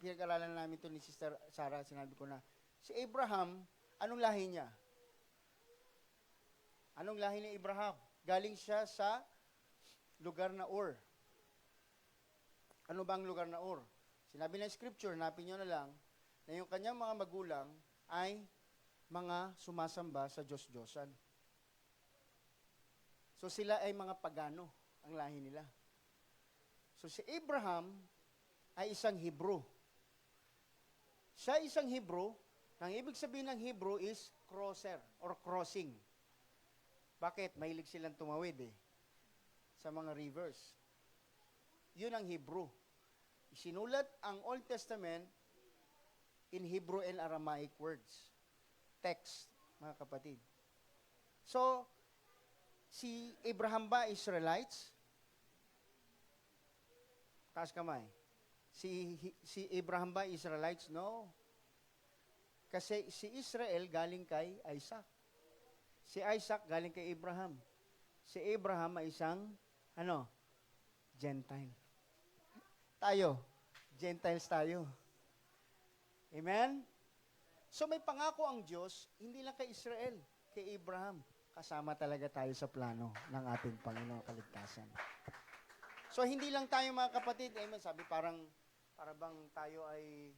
pinag-aralan namin ito ni Sister Sarah, sinabi ko na, si Abraham, anong lahi niya? Anong lahi ni Abraham? Galing siya sa lugar na Ur. Ano ba ang lugar na Ur? Sinabi ng Scripture, hanapin nyo na lang, na yung kanyang mga magulang ay mga sumasamba sa Diyos-Diyosan. So sila ay mga pagano, ang lahi nila. So si Abraham ay isang Hebrew. Siya isang Hebrew, ang ibig sabihin ng Hebrew is crosser or crossing. Bakit? Mahilig silang tumawid sa mga rivers. Yun ang Hebrew. Isinulat ang Old Testament in Hebrew and Aramaic words. Text, mga kapatid. So, si Abraham ba Israelites? Taas kamay. Si Abraham ba Israelites? No. Kasi si Israel galing kay Isaac. Si Isaac galing kay Abraham. Si Abraham ay isang, Gentile. Tayo, Gentiles tayo. Amen? So may pangako ang Diyos, hindi lang kay Israel, kay Abraham. Kasama talaga tayo sa plano ng ating Panginoon kaligtasan. So hindi lang tayo mga kapatid, amen, sabi para bang tayo ay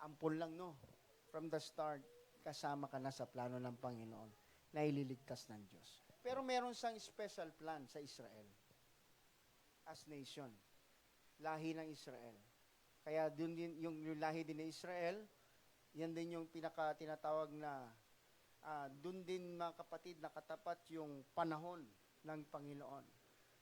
ampun lang, no? From the start, kasama ka na sa plano ng Panginoon na ililigtas ng Diyos. Pero meron siyang special plan sa Israel as nation. lahi ng Israel. Kaya dun din, yung lahi din ng Israel, yan din yung tinatawag na, dun din mga kapatid, nakatapat yung panahon ng Panginoon.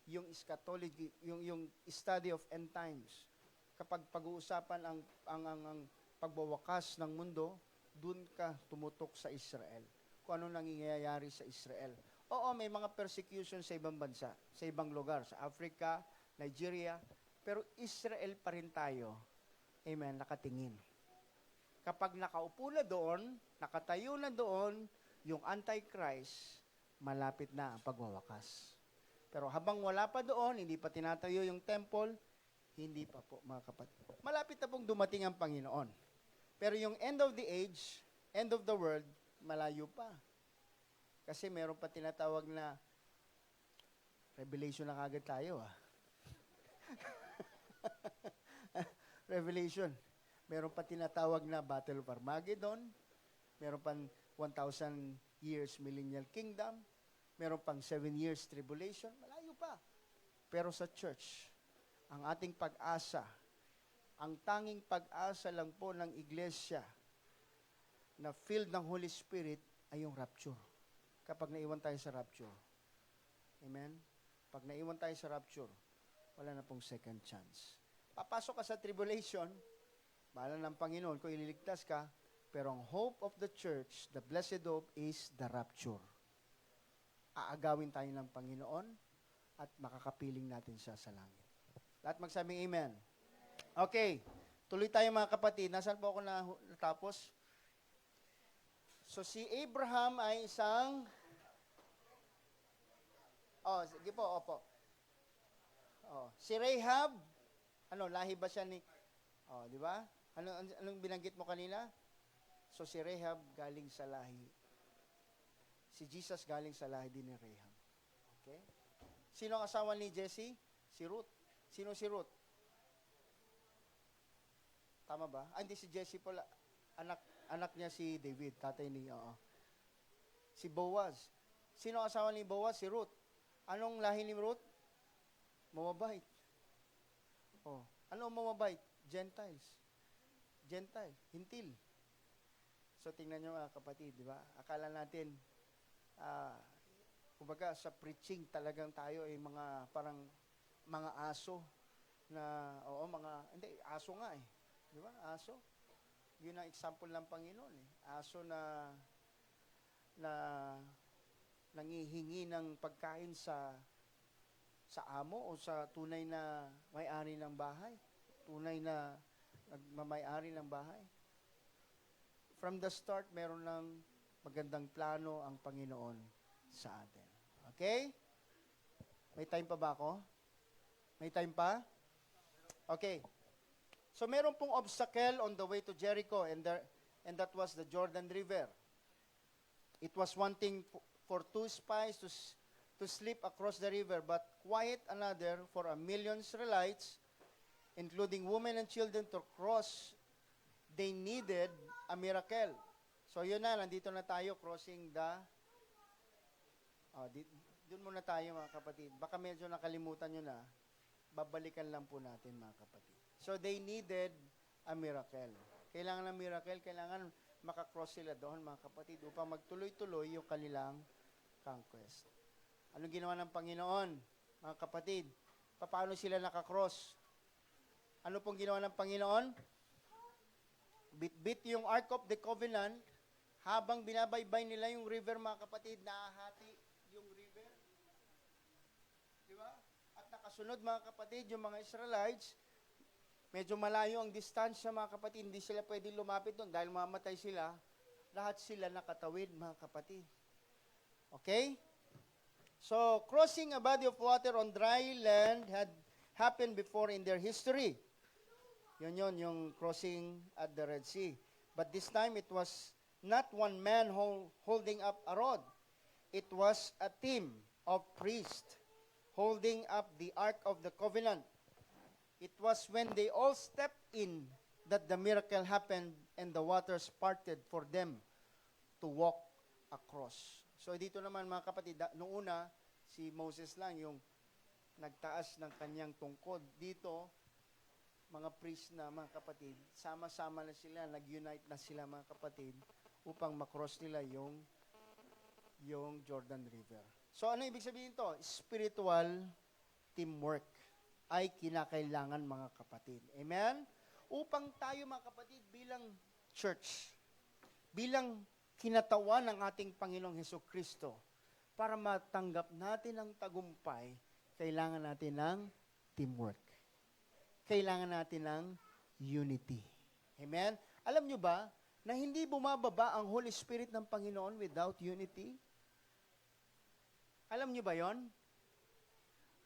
Yung eschatology, yung study of end times. Kapag pag-uusapan ang pagbawakas ng mundo, dun ka tumutok sa Israel. Kung ano nangyayari sa Israel. Oo, may mga persecution sa ibang bansa, sa ibang lugar, sa Africa, Nigeria, pero Israel pa rin tayo, amen, nakatingin. Kapag nakaupo na doon, nakatayo na doon, yung Antichrist, malapit na ang pagwawakas. Pero habang wala pa doon, hindi pa tinatayo yung temple, hindi pa po, mga kapatid. Malapit na pong dumating ang Panginoon. Pero yung end of the age, end of the world, malayo pa. Kasi meron pa tinatawag na Revelation na kagad tayo, Revelation. Meron pa tinatawag na Battle of Armageddon. Meron pang 1,000 years millennial kingdom. Meron pang 7 years tribulation. Malayo pa. Pero sa church, ang ating pag-asa, ang tanging pag-asa lang po ng iglesia na filled ng Holy Spirit ay yung rapture. Kapag naiwan tayo sa rapture. Amen? Pag naiwan tayo sa rapture, wala na pong second chance. Papasok ka sa tribulation, bahala ng Panginoon kung ililigtas ka, pero ang hope of the church, the blessed hope, is the rapture. Aagawin tayo ng Panginoon at makakapiling natin siya sa langit. Lahat magsabing amen. Okay, tuloy tayo mga kapatid. Nasaan po ako natapos? So si Abraham ay isang... sige po, opo. Si Rahab, lahi ba siya ni... di ba? Anong binanggit mo kanina? So si Rahab galing sa lahi. Si Jesus galing sa lahi din ni Rahab. Okay? Sino ang asawa ni Jesse? Si Ruth. Sino si Ruth? Tama ba? Hindi si Jesse pala. Anak niya si David, tatay ni, Si Boaz. Sino ang asawa ni Boaz? Si Ruth. Anong lahi ni Ruth? Moabite. Ano ang Moabite? Gentile. Hintil. So, tingnan nyo mga kapatid, di ba? Akala natin, kumbaga sa preaching talagang tayo ay parang mga aso na, hindi, aso nga eh. Di ba? Aso. Yun ang example ng Panginoon eh. Aso na nangihingi ng pagkain sa amo o sa tunay na may-ari ng bahay. Tunay na nagmamay-ari ng bahay. From the start, meron ng magandang plano ang Panginoon sa atin. Okay? May time pa ba ako? May time pa? Okay. So meron pong obstacle on the way to Jericho and that was the Jordan River. It was one thing for 2 spies to slip across the river, but quite another for 1 million Israelites, including women and children, to cross. They needed a miracle. So yun na, nandito na tayo, crossing the... Doon muna tayo mga kapatid. Baka medyo nakalimutan nyo na. Babalikan lang po natin mga kapatid. So they needed a miracle. Kailangan ng miracle, kailangan makakross sila doon mga kapatid upang magtuloy-tuloy yung kanilang conquest. Anong ginawa ng Panginoon, mga kapatid? Paano sila nakakross? Ano pong ginawa ng Panginoon? Bit-bit yung Ark of the Covenant, habang binabaybay nila yung river, mga kapatid, nahahati yung river. Di ba? At nakasunod, mga kapatid, yung mga Israelites, medyo malayo ang distansya, mga kapatid, hindi sila pwede lumapit doon dahil mamatay sila. Lahat sila nakatawid, mga kapatid. Okay? So, crossing a body of water on dry land had happened before in their history. Yun, yung crossing at the Red Sea. But this time, it was not one man holding up a rod. It was a team of priests holding up the Ark of the Covenant. It was when they all stepped in that the miracle happened and the waters parted for them to walk across. So dito naman mga kapatid, noong una, si Moses lang yung nagtaas ng kanyang tungkod. Dito, mga priest na mga kapatid, sama-sama na sila, nag-unite na sila mga kapatid upang makross nila yung Jordan River. So ano ibig sabihin to? Spiritual teamwork ay kinakailangan mga kapatid. Amen? Upang tayo mga kapatid bilang church, bilang kinatawan ng ating Panginoong Hesukristo, para matanggap natin ang tagumpay, kailangan natin ng teamwork. Kailangan natin ng unity. Amen? Alam nyo ba na hindi bumababa ang Holy Spirit ng Panginoon without unity? Alam nyo ba yon?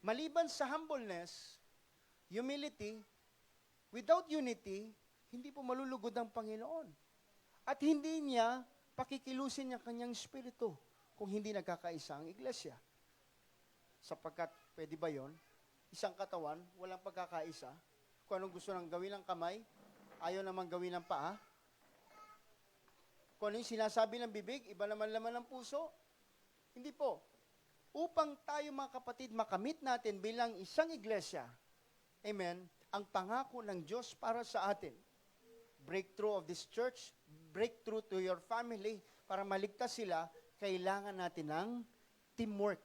Maliban sa humbleness, humility, without unity, hindi po malulugod ang Panginoon. At hindi niya pakikilusin niya kanyang espiritu kung hindi nagkakaisa ang iglesia. Sapagkat, pwede ba yon? Isang katawan, walang pagkakaisa. Kung anong gusto nang gawin ng kamay, ayaw naman gawin ng paa. Kung ano yung sinasabi ng bibig, iba naman laman ng puso. Hindi po. Upang tayo mga kapatid makamit natin bilang isang iglesia, amen, ang pangako ng Diyos para sa atin. Breakthrough of this church, breakthrough to your family, para maligtas sila, kailangan natin ng teamwork,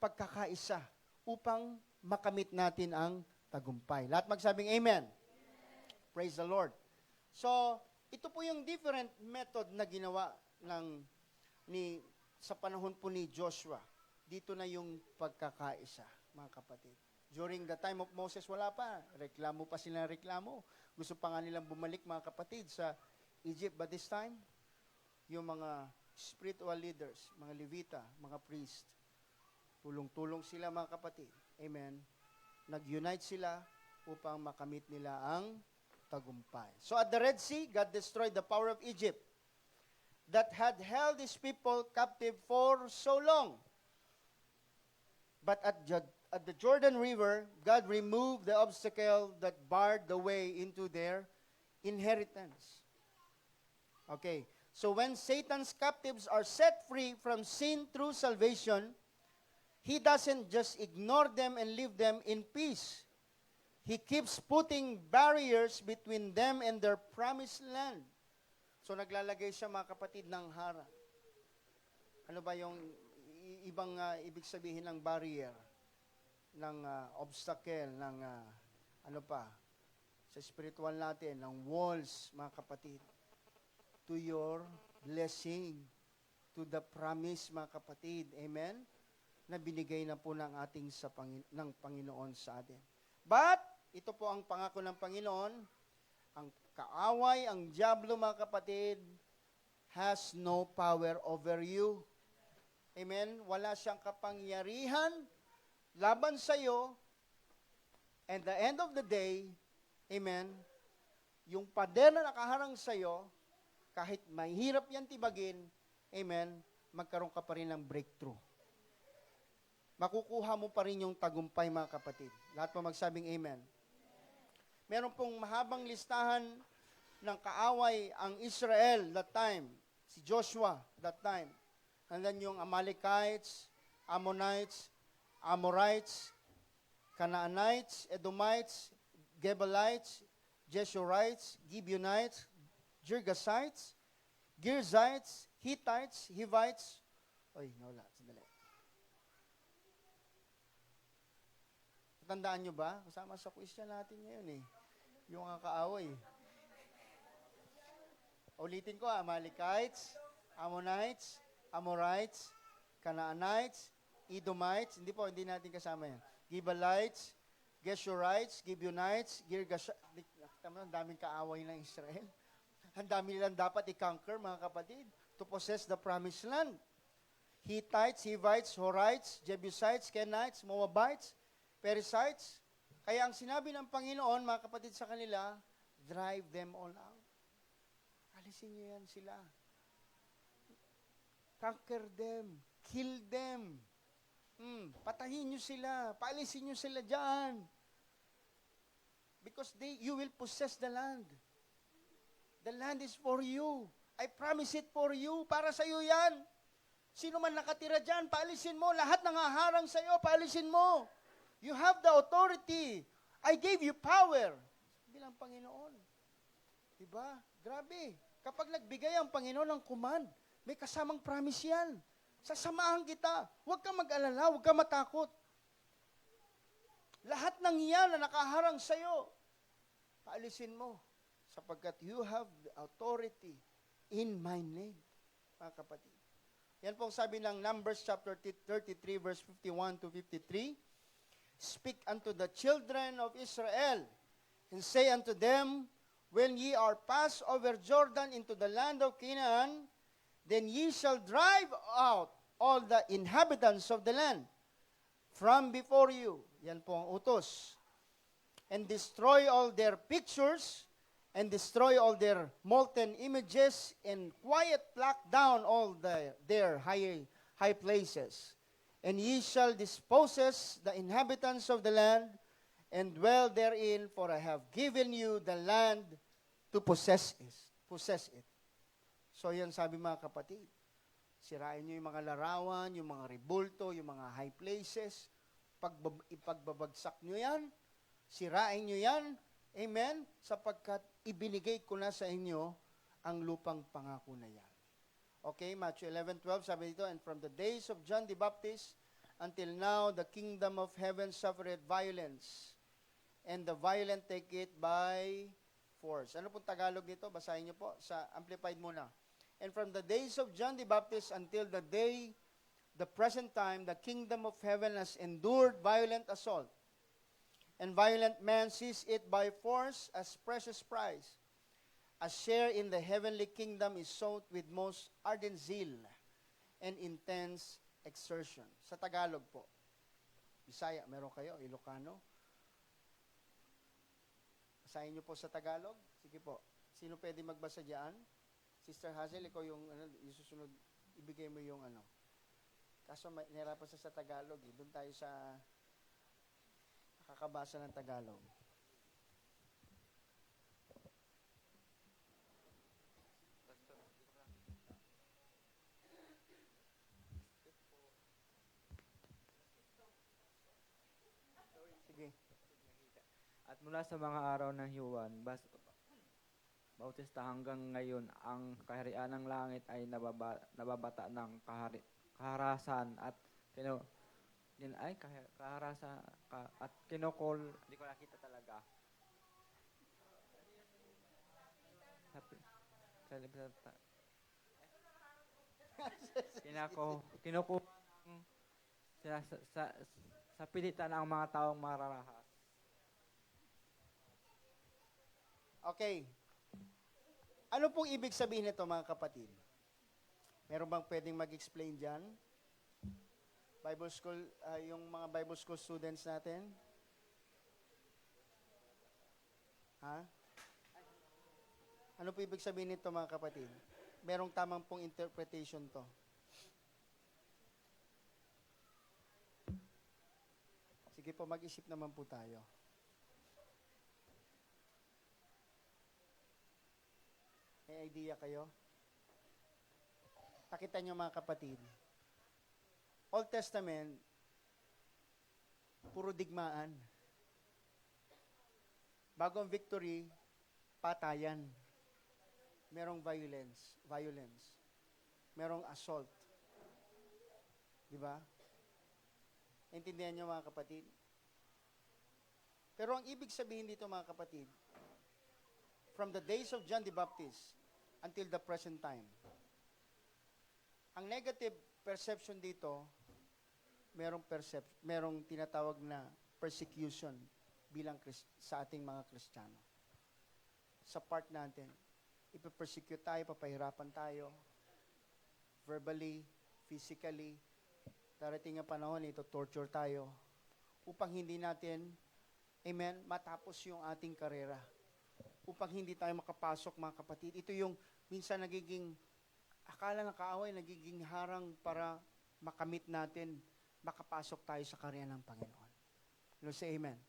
pagkakaisa, upang makamit natin ang tagumpay. Lahat magsabing amen. Praise the Lord. So, ito po yung different method na ginawa sa panahon po ni Joshua. Dito na yung pagkakaisa, mga kapatid. During the time of Moses, wala pa. Reklamo pa sila reklamo. Gusto pa nga nilang bumalik, mga kapatid, sa Egypt. But this time, yung mga spiritual leaders, mga Levita, mga priest, tulong-tulong sila, mga kapatid. Amen. Nag-unite sila upang makamit nila ang tagumpay. So at the Red Sea, God destroyed the power of Egypt that had held his people captive for so long. But at the Jordan River, God removed the obstacle that barred the way into their inheritance. Okay, so when Satan's captives are set free from sin through salvation, he doesn't just ignore them and leave them in peace. He keeps putting barriers between them and their promised land. So naglalagay siya, mga kapatid, ng harang. Ano ba yung ibang ibig sabihin ng barrier, ng obstacle, ng sa spiritual natin, ng walls, mga kapatid, to your blessing, to the promise, mga kapatid. Amen? Na binigay na po ng ng Panginoon sa atin. But, ito po ang pangako ng Panginoon, ang kaaway, ang diablo, mga kapatid, has no power over you. Amen? Wala siyang kapangyarihan laban sa iyo. And the end of the day, amen, yung pader na nakaharang sa iyo, kahit mahirap yan tibagin, amen, magkaroon ka pa rin ng breakthrough. Makukuha mo pa rin yung tagumpay, mga kapatid. Lahat pa magsabing amen. Meron pong mahabang listahan ng kaaway ang Israel that time, si Joshua that time. And then yung Amalekites, Ammonites, Amorites, Canaanites, Edomites, Gebalites, Jeshurites, Gibeonites, Girgasites, Girzites, Hittites, Hivites. Wala. Sandali. Tandaan nyo ba? Kasama sa quiz natin ngayon yung kaaway. Ulitin ko, Amalekites, Ammonites, Amorites, Canaanites, Edomites, hindi natin kasama yan. Gibalites, Geshurites, Gibeonites, Girgasites. Nakita mo, ang daming kaaway ng Israel. Ang dami nilang dapat i-conquer, mga kapatid, to possess the promised land. Hittites, Hivites, Horites, Jebusites, Kenites, Moabites, Perizzites. Kaya ang sinabi ng Panginoon, mga kapatid, sa kanila, drive them all out. Alisin niyo yan sila. Conquer them. Kill them. Patahin niyo sila. Paalisin niyo sila dyan. Because you will possess the land. The land is for you. I promise it for you. Para sa iyo yan. Sino man nakatira dyan, paalisin mo. Lahat ng haharang sa iyo, paalisin mo. You have the authority. I gave you power. bilang Panginoon. Diba? Grabe. Kapag nagbigay ang Panginoon ng command, may kasamang promise yan. Sasamahan kita. Huwag kang mag-alala, huwag kang matakot. Lahat ng yan na nakaharang sa'yo, paalisin mo. Sapagkat you have the authority in my name. Mga kapatid. Yan pong sabi ng Numbers chapter 33 verse 51 to 53. Speak unto the children of Israel, and say unto them, when ye are passed over Jordan into the land of Canaan, then ye shall drive out all the inhabitants of the land from before you. Yan po ang utos. And destroy all their pictures, and destroy all their molten images, and quiet pluck down all their high places. And ye shall dispose the inhabitants of the land, and dwell therein, for I have given you the land to possess it. So yan sabi mga kapatid, sirain nyo yung mga larawan, yung mga rebulto, yung mga high places, ipagbabagsak nyo yan, sirain nyo yan, amen, sapagkat ibinigay ko na sa inyo ang lupang pangako na yan. Okay, Matthew 11:12, sabi dito, and from the days of John the Baptist until now, the kingdom of heaven suffered violence, and the violent take it by force. Ano pong Tagalog nito? Basahin niyo po sa Amplified muna. And from the days of John the Baptist until the present time, the kingdom of heaven has endured violent assault, and violent men seize it by force as precious prize. A share in the heavenly kingdom is sought with most ardent zeal and intense exertion. Sa Tagalog po. Bisaya, meron kayo? Ilocano? Basahin niyo po sa Tagalog. Sige po. Sino pwede magbasa diyan? Sister Hazel, ikaw yung susunod, ibigay mo yung Kaso nahirapan sa Tagalog. Doon tayo sa nakakabasa ng Tagalog. Sige.
At mula sa mga araw ng Hiwan, Bautista hanggang ngayon, ang kaharian ng langit ay nababata ng kaharasan at kaharasan at kinukol, hindi ko nakita talaga. Kinukul sa pilitan ang mga taong mararahas.
Okay. Ano pong ibig sabihin nito mga kapatid? Meron bang pwedeng mag-explain dyan? Bible school, yung mga Bible school students natin? Ha? Ano po ibig sabihin nito mga kapatid? Merong tamang pong interpretation to. Sige po, mag-isip naman po tayo. May idea kayo? Nakita nyo mga kapatid, Old Testament, puro digmaan. Bagong victory, patayan. Merong violence. Merong assault. Di ba? Intindihan nyo mga kapatid? Pero ang ibig sabihin dito mga kapatid, from the days of John the Baptist until the present time, ang negative perception dito, merong tinatawag na persecution bilang sa ating mga Kristiyano. Sa part natin, ipapersecute tayo, papahirapan tayo, verbally, physically, darating ang panahon, ito torture tayo, upang hindi natin, amen, matapos yung ating karera. Upang hindi tayo makapasok, mga kapatid. Ito yung minsan nagiging, akala ng kaaway, nagiging harang para makamit natin, makapasok tayo sa karya ng Panginoon. You say amen.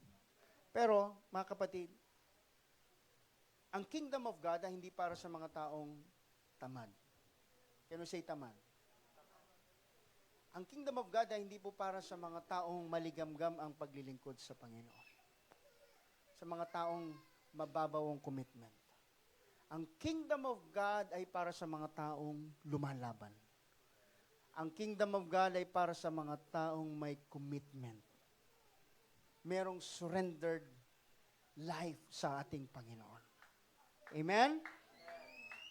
Pero, mga kapatid, ang kingdom of God ay hindi para sa mga taong tamad. Can you say tamad? Ang kingdom of God ay hindi po para sa mga taong maligamgam ang paglilingkod sa Panginoon. Sa mga taong mababaw ang commitment. Ang kingdom of God ay para sa mga taong lumalaban. Ang kingdom of God ay para sa mga taong may commitment. Merong surrendered life sa ating Panginoon. Amen?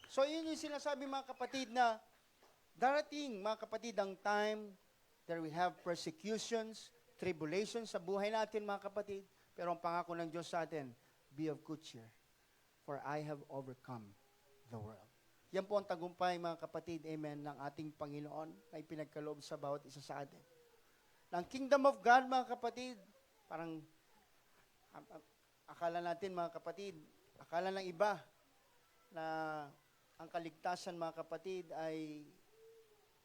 So, yun yung sinasabi mga kapatid na darating, mga kapatid, ang time there will have persecutions, tribulations sa buhay natin, mga kapatid. Pero ang pangako ng Diyos sa atin, be of good cheer, for I have overcome the world. Yan po ang tagumpay, mga kapatid, amen, ng ating Panginoon na ipinagkaloob sa bawat isa sa atin. Ng kingdom of God, mga kapatid, parang akala natin, mga kapatid, akala ng iba na ang kaligtasan, mga kapatid, ay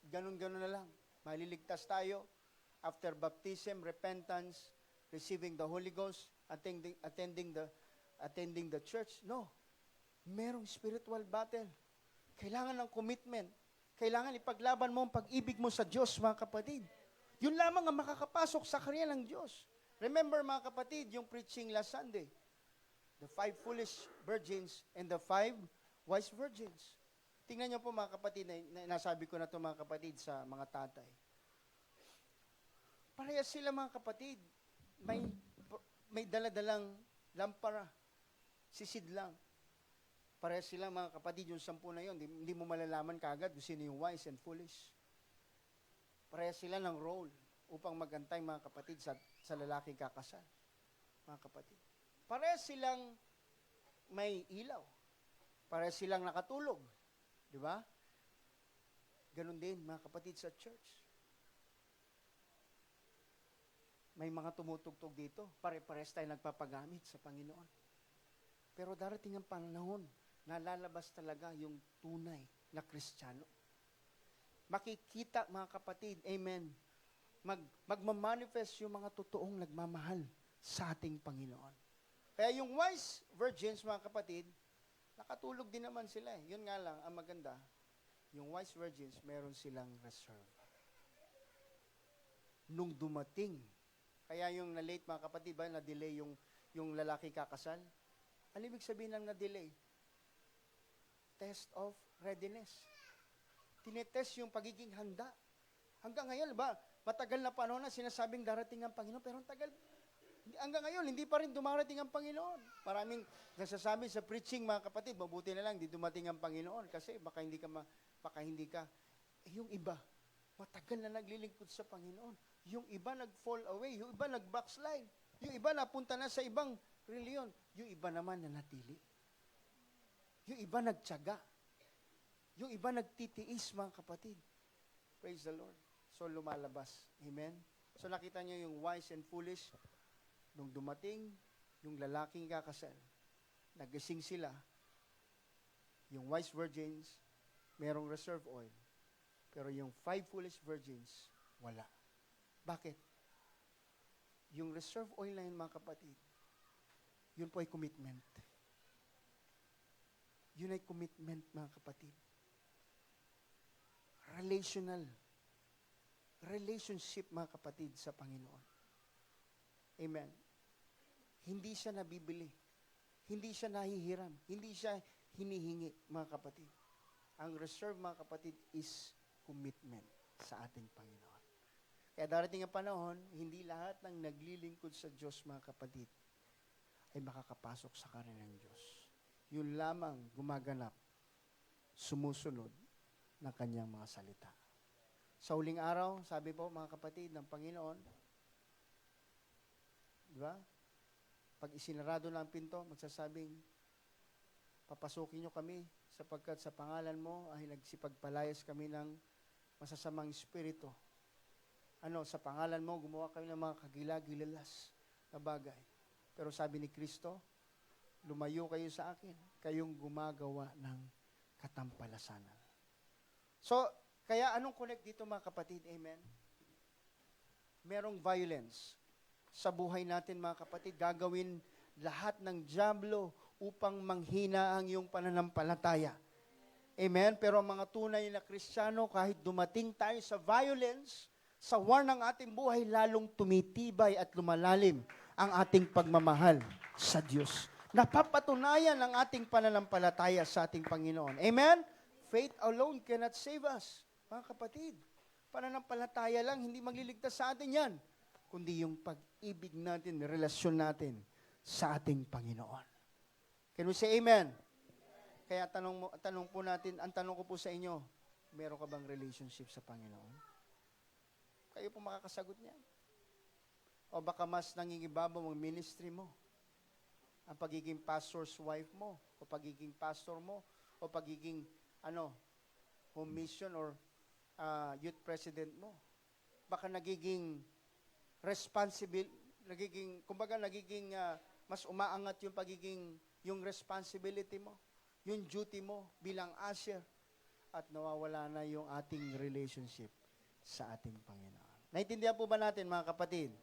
ganun-ganun na lang. Maliligtas tayo after baptism, repentance, receiving the Holy Ghost, attending the church. No. Merong spiritual battle. Kailangan ng commitment. Kailangan ipaglaban mo ang pag-ibig mo sa Diyos, mga kapatid. Yun lamang ang makakapasok sa karya ng Diyos. Remember, mga kapatid, yung preaching last Sunday. The 5 foolish virgins and the 5 wise virgins. Tingnan niyo po, mga kapatid, nasabi ko na ito, mga kapatid, sa mga tatay. Parehas sila, mga kapatid. May daladalang lampara. Sisid lang. Parehas sila, mga kapatid, yung 10 na yun. Hindi mo malalaman kaagad kung sino yung wise and foolish. Parehas sila ng role upang magantay, mga kapatid, sa lalaking kakasal. Mga kapatid. Parehas silang may ilaw. Parehas silang nakatulog. Di ba? Ganon din, mga kapatid, sa church. May mga tumutugtog dito. Pare-pares tayo nagpapagamit sa Panginoon. Pero darating ang panahon na lalabas talaga yung tunay na Kristiyano. Makikita, mga kapatid, amen, magmamanifest yung mga totoong nagmamahal sa ating Panginoon. Kaya yung wise virgins, mga kapatid, nakatulog din naman sila. Yun nga lang, ang maganda, yung wise virgins, meron silang reserve. Nung dumating, kaya yung na-late, mga kapatid, ba, na-delay yung lalaki kakasal, ang ibig sabihin ng na-delay? Test of readiness. Tinetest yung pagiging handa. Hanggang ngayon, ba, matagal na panahon na sinasabing darating ang Panginoon, pero hanggang ngayon, hindi pa rin dumarating ang Panginoon. Maraming nasasabi sa preaching, mga kapatid, mabuti na lang, di dumating ang Panginoon kasi baka hindi ka. Yung iba, matagal na naglilingkod sa Panginoon. Yung iba nag-fall away, yung iba nag-backslide, yung iba napunta na sa ibang reliyon, yung iba naman na natili. Yung iba nagtiyaga. Yung iba nagtitiis, mga kapatid. Praise the Lord. So, lumalabas. Amen? So, nakita niyo yung wise and foolish. Nung dumating, yung lalaking kakasal, nagising sila. Yung wise virgins, merong reserve oil. Pero yung 5 foolish virgins, wala. Bakit? Yung reserve oil na yun, mga kapatid, yun po ay commitment. Yun ay commitment, mga kapatid. Relationship, mga kapatid, sa Panginoon. Amen. Hindi siya nabibili. Hindi siya nahihiram. Hindi siya hinihingi, mga kapatid. Ang reserve, mga kapatid, is commitment sa ating Panginoon. Kaya darating ang panahon, hindi lahat ng naglilingkod sa Diyos, mga kapatid, ay makakapasok sa kanan ng Diyos. Yun lamang gumaganap, sumusunod ng kanyang mga salita. Sa huling araw, sabi po, mga kapatid, ng Panginoon, di ba? Pag isinarado na ang pinto, magsasabing, papasukin nyo kami sapagkat sa pangalan mo ay nagsipagpalayas kami ng masasamang espiritu. Sa pangalan mo, gumawa kami ng mga kagilagilalas na bagay. Pero sabi ni Kristo, lumayo kayo sa akin, kayong gumagawa ng katampalasanan. So, kaya anong connect dito, mga kapatid? Amen? Merong violence sa buhay natin, mga kapatid. Gagawin lahat ng dyablo upang manghina ang iyong pananampalataya. Amen? Pero ang mga tunay na Kristiyano, kahit dumating tayo sa violence, sa war ng ating buhay, lalong tumitibay at lumalalim ang ating pagmamahal sa Diyos. Napapatunayan ang ating pananampalataya sa ating Panginoon. Amen? Faith alone cannot save us. Mga kapatid, pananampalataya lang, hindi magliligtas sa atin yan, kundi yung pag-ibig natin, relasyon natin sa ating Panginoon. Can we say amen? Kaya tanong po natin, ang tanong ko po sa inyo, meron ka bang relationship sa Panginoon? Kayo po makakasagot niyan. O baka mas nangingibabaw ang ministry mo, ang pagiging pastor's wife mo, o pagiging pastor mo, o pagiging home mission or youth president mo. Baka nagiging mas umaangat yung responsibility mo, yung duty mo bilang usher, at nawawala na yung ating relationship sa ating Panginoon. Naintindihan po ba natin, mga kapatid?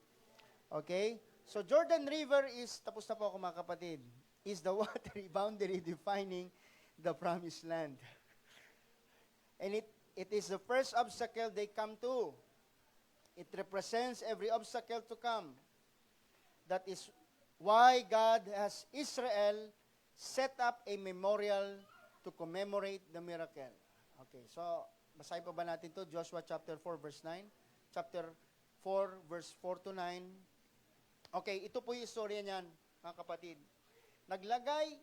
Okay? So Jordan River is, tapos na po ako mga kapatid, is the watery boundary defining the promised land. And it is the first obstacle they come to. It represents every obstacle to come. That is why God has Israel set up a memorial to commemorate the miracle. Okay, so basahin pa ba natin to? Joshua chapter 4 verse 9. Chapter 4 verse 4 to 9. Okay, ito po yung istorya niyan, mga kapatid.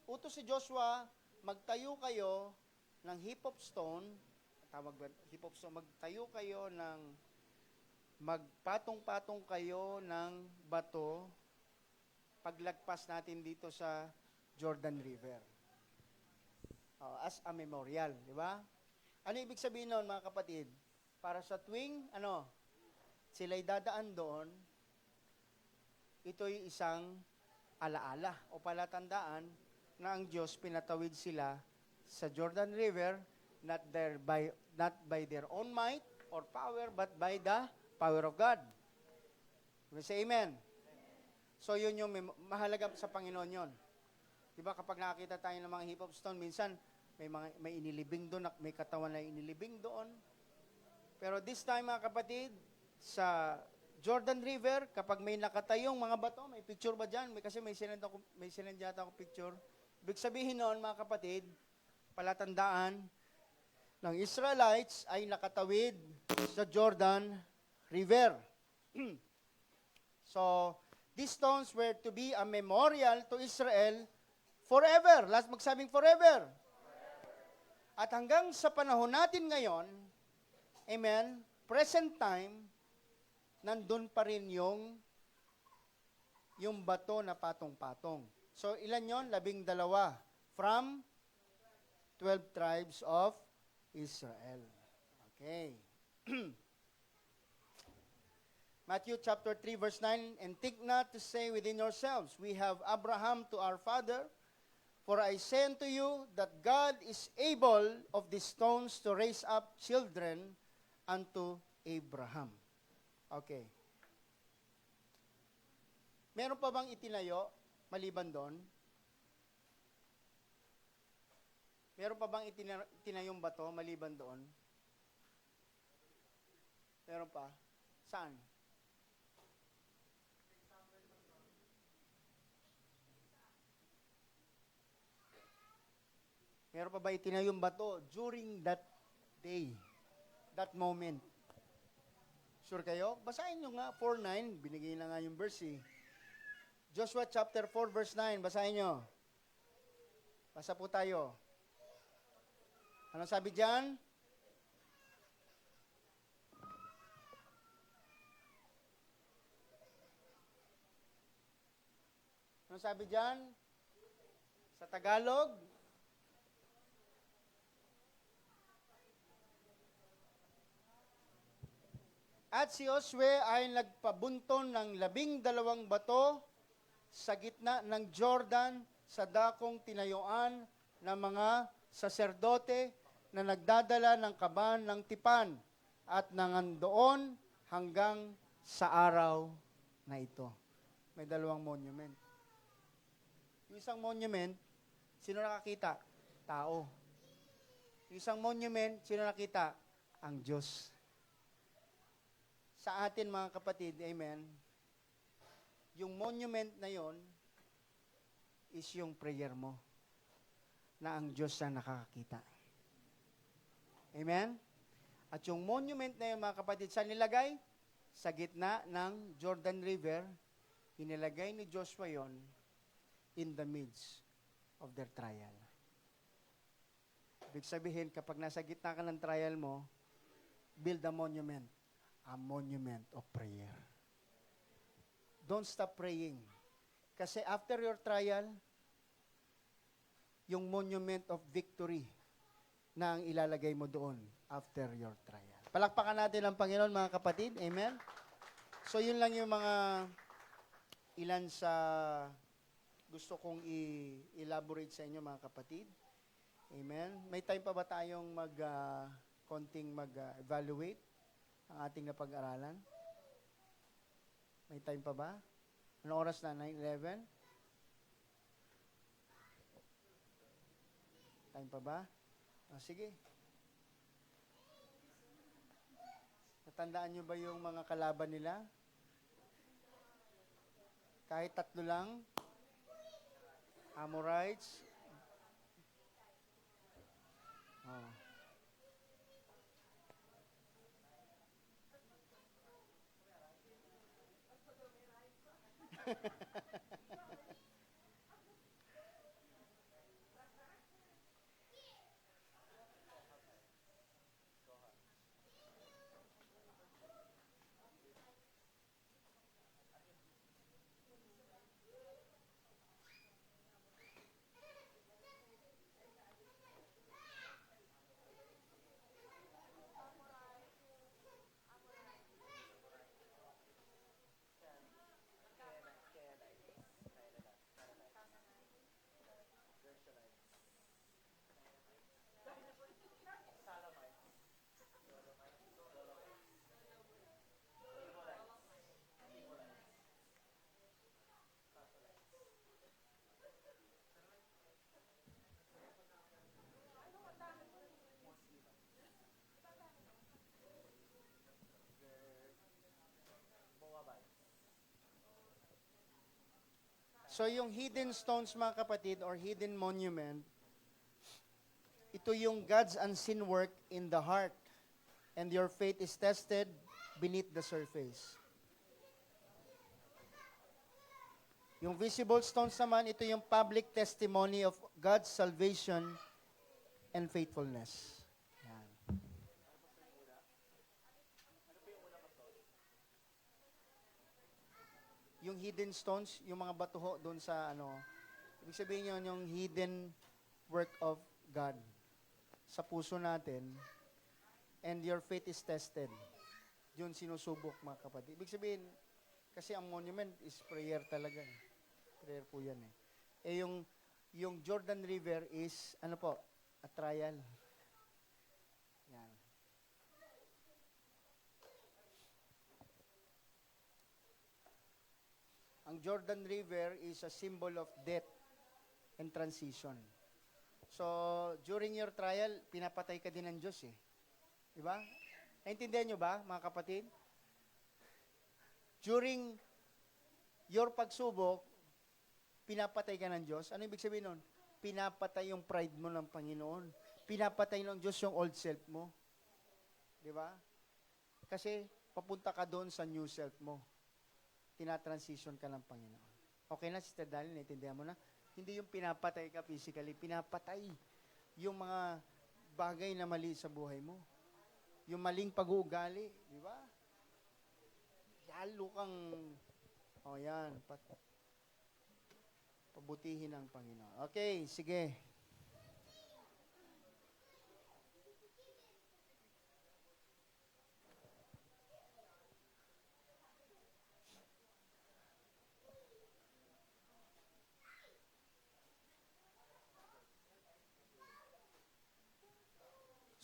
Utos si Joshua, magtayo kayo ng heap of stone, magpatong-patong kayo ng bato, paglagpas natin dito sa Jordan River. As a memorial, di ba? Ano ibig sabihin nun, mga kapatid? Para sa tuwing, sila'y dadaan doon, ito'y isang alaala o palatandaan na ang Diyos pinatawid sila sa Jordan River, not by their own might or power, but by the power of God. We say amen. So yun yung mahalaga sa Panginoon yun. Diba kapag nakakita tayo ng mga heap of stone, minsan may inilibing doon, may katawan na inilibing doon. Pero this time, mga kapatid, sa Jordan River, kapag may nakatayong mga bato, may picture ba dyan? Kasi may sinend yata ako picture. Ibig sabihin noon, mga kapatid, palatandaan ng Israelites ay nakatawid sa Jordan River. So, these stones were to be a memorial to Israel forever. Last magsabing forever. At hanggang sa panahon natin ngayon, amen, present time, nandun pa rin yung bato na patong-patong. So, ilan yon? 12. From 12 tribes of Israel. Okay. Matthew chapter 3 verse 9, and think not to say within yourselves, we have Abraham to our father, for I say unto you that God is able of these stones to raise up children unto Abraham. Okay. Meron pa bang itinayo maliban doon? Meron pa bang itinayong bato maliban doon? Meron pa? Saan? Meron pa ba itinayong bato during that day, that moment? Sure kayo? Basahin nyo nga, 4:9, binigay na nga yung verse eh. Joshua chapter 4 verse 9, basahin nyo. Basa po tayo. Ano sabi dyan? Ano sabi dyan? Sa Tagalog? At si Josue ay nagpabunton ng 12 bato sa gitna ng Jordan sa dakong tinayuan ng mga saserdote na nagdadala ng kaban ng tipan at nangandoon hanggang sa araw na ito. May 2 monument. Yung isang monument, sino nakakita? Tao. Yung isang monument, sino nakita? Ang Diyos. Sa atin mga kapatid, amen, yung monument na yon, is yung prayer mo na ang Diyos ang nakakakita. Amen? At yung monument na yun, mga kapatid, saan nilagay? Sa gitna ng Jordan River, inilagay ni Joshua yon in the midst of their trial. Ibig sabihin, kapag nasa gitna ka ng trial mo, build a monument of prayer. Don't stop praying. Kasi after your trial, yung monument of victory na ang ilalagay mo doon after your trial. Palakpakan natin ang Panginoon, mga kapatid. Amen? So, yun lang yung mga ilan sa gusto kong i-elaborate sa inyo, mga kapatid. Amen? May time pa ba tayong konting mag-evaluate ang ating napag-aralan? May time pa ba? Anong oras na? 9:11? Time pa ba? Sige. Natandaan nyo ba yung mga kalaban nila? Kahit 3 lang. Amorites. Oh. So yung hidden stones, mga kapatid, or hidden monument, ito yung God's unseen work in the heart. And your faith is tested beneath the surface. Yung visible stones naman, ito yung public testimony of God's salvation and faithfulness. Yan. Yung hidden stones, yung mga batuho doon sa ibig sabihin yun, yung hidden work of God sa puso natin, and your faith is tested. Yun sinusubok, mga kapatid. Ibig sabihin, kasi ang monument is prayer talaga. Prayer po yan eh. Yung Jordan River is, a trial. Yan. Ang Jordan River is a symbol of death and transition. So, during your trial, pinapatay ka din ng Diyos eh. Diba? Naintindihan nyo ba, mga kapatid? During your pagsubok, pinapatay ka ng Diyos. Ano ibig sabihin nun? Pinapatay yung pride mo ng Panginoon. Pinapatay ng Diyos yung old self mo. Diba? Kasi, papunta ka doon sa new self mo. Tinatransition ka ng Panginoon. Okay na, Sister Dali, naintindihan mo na? Hindi yung pinapatay ka physically, pinapatay yung mga bagay na mali sa buhay mo. Yung maling pag-uugali, di ba? Lalo kang, yan, pabutihin ng Panginoon. Okay, sige.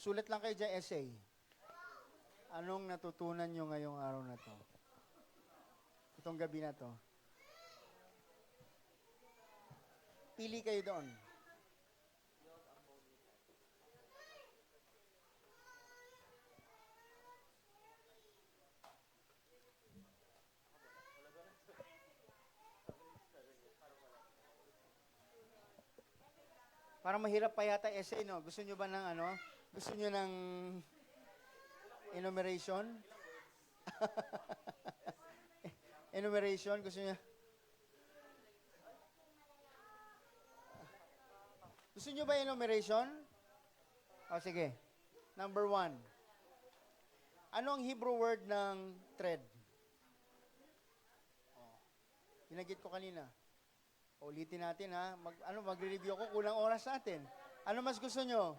Sulat lang kayo dyan, essay. Anong natutunan nyo ngayong araw na to? Itong gabi na to. Pili kayo doon. Parang mahirap pa yata essay, no? Gusto nyo ba ng ano? Gusto nyo ng enumeration? Enumeration? Gusto nyo? Gusto nyo ba enumeration? O, sige. Number 1. Ano ang Hebrew word ng thread? Binanggit ko kanina. Ulitin natin ha. Magre-review ko, kulang oras natin. Ano mas gusto nyo?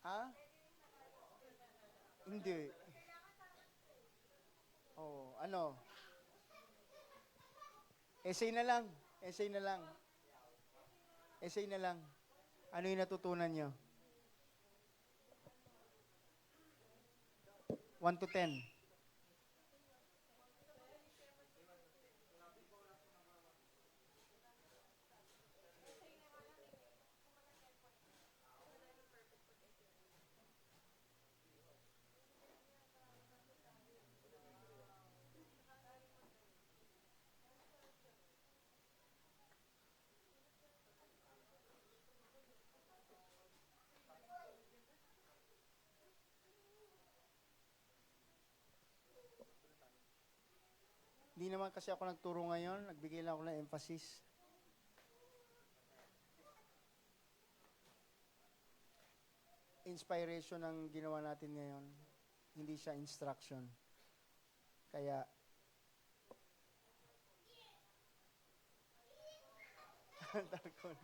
Ha? Hindi. Oh, ano? Essay na lang. Essay na lang. Essay na lang. Ano yung natutunan nyo? 1 to 10. Hindi naman kasi ako nagturo ngayon. Nagbigay lang ako ng emphasis. Inspiration ang ginawa natin ngayon. Hindi siya instruction. Kaya, Tarkon.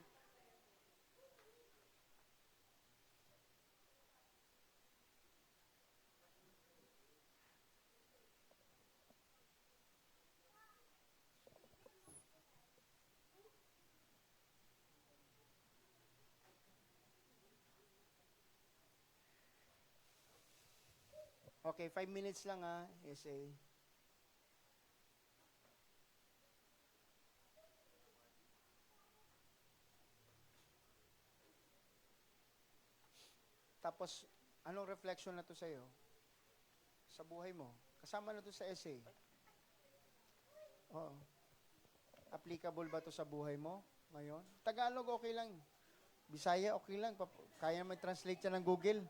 Okay, 5 minutes lang ha, essay. Tapos, anong reflection na to sa'yo? Sa buhay mo? Kasama na to sa essay. Oo. Applicable ba to sa buhay mo ngayon? Tagalog, okay lang. Bisaya, okay lang. Kaya naman translate yan ng Google.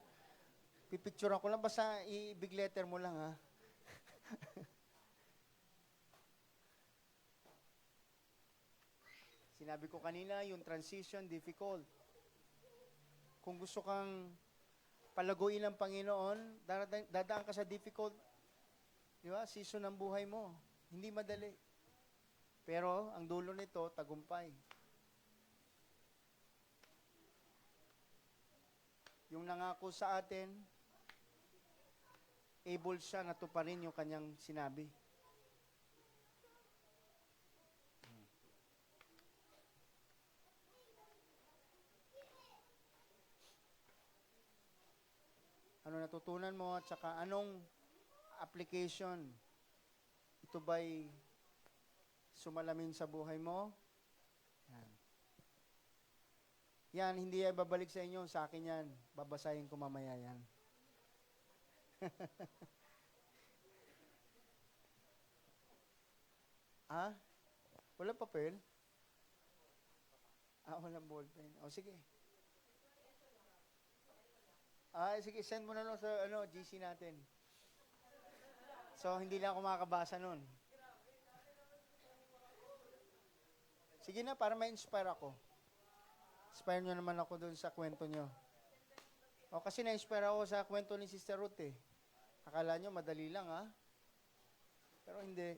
Pipicturean ko lang. Basta i-big letter mo lang, ha? Sinabi ko kanina, yung transition, difficult. Kung gusto kang palaguin ng Panginoon, dadaan ka sa difficult, di ba, season ng buhay mo. Hindi madali. Pero, ang dulo nito, tagumpay. Yung nangako sa atin, able siya na tuparin yung kanyang sinabi. Ano natutunan mo at saka anong application? Ito ba'y sumalamin sa buhay mo? Yan. Yan, hindi yan babalik sa inyo. Sa akin yan. Babasahin ko mamaya yan. Ah? Wala papel? Walang ballpen. O, sige. Sige, send mo na lang sa GC natin. So, hindi lang ako makakabasa nun. Sige na, para ma-inspire ako. Inspire nyo naman ako dun sa kwento nyo. Kasi na-inspire ako sa kwento ni Sister Ruth eh. Akala nyo, madali lang ha? Pero hindi.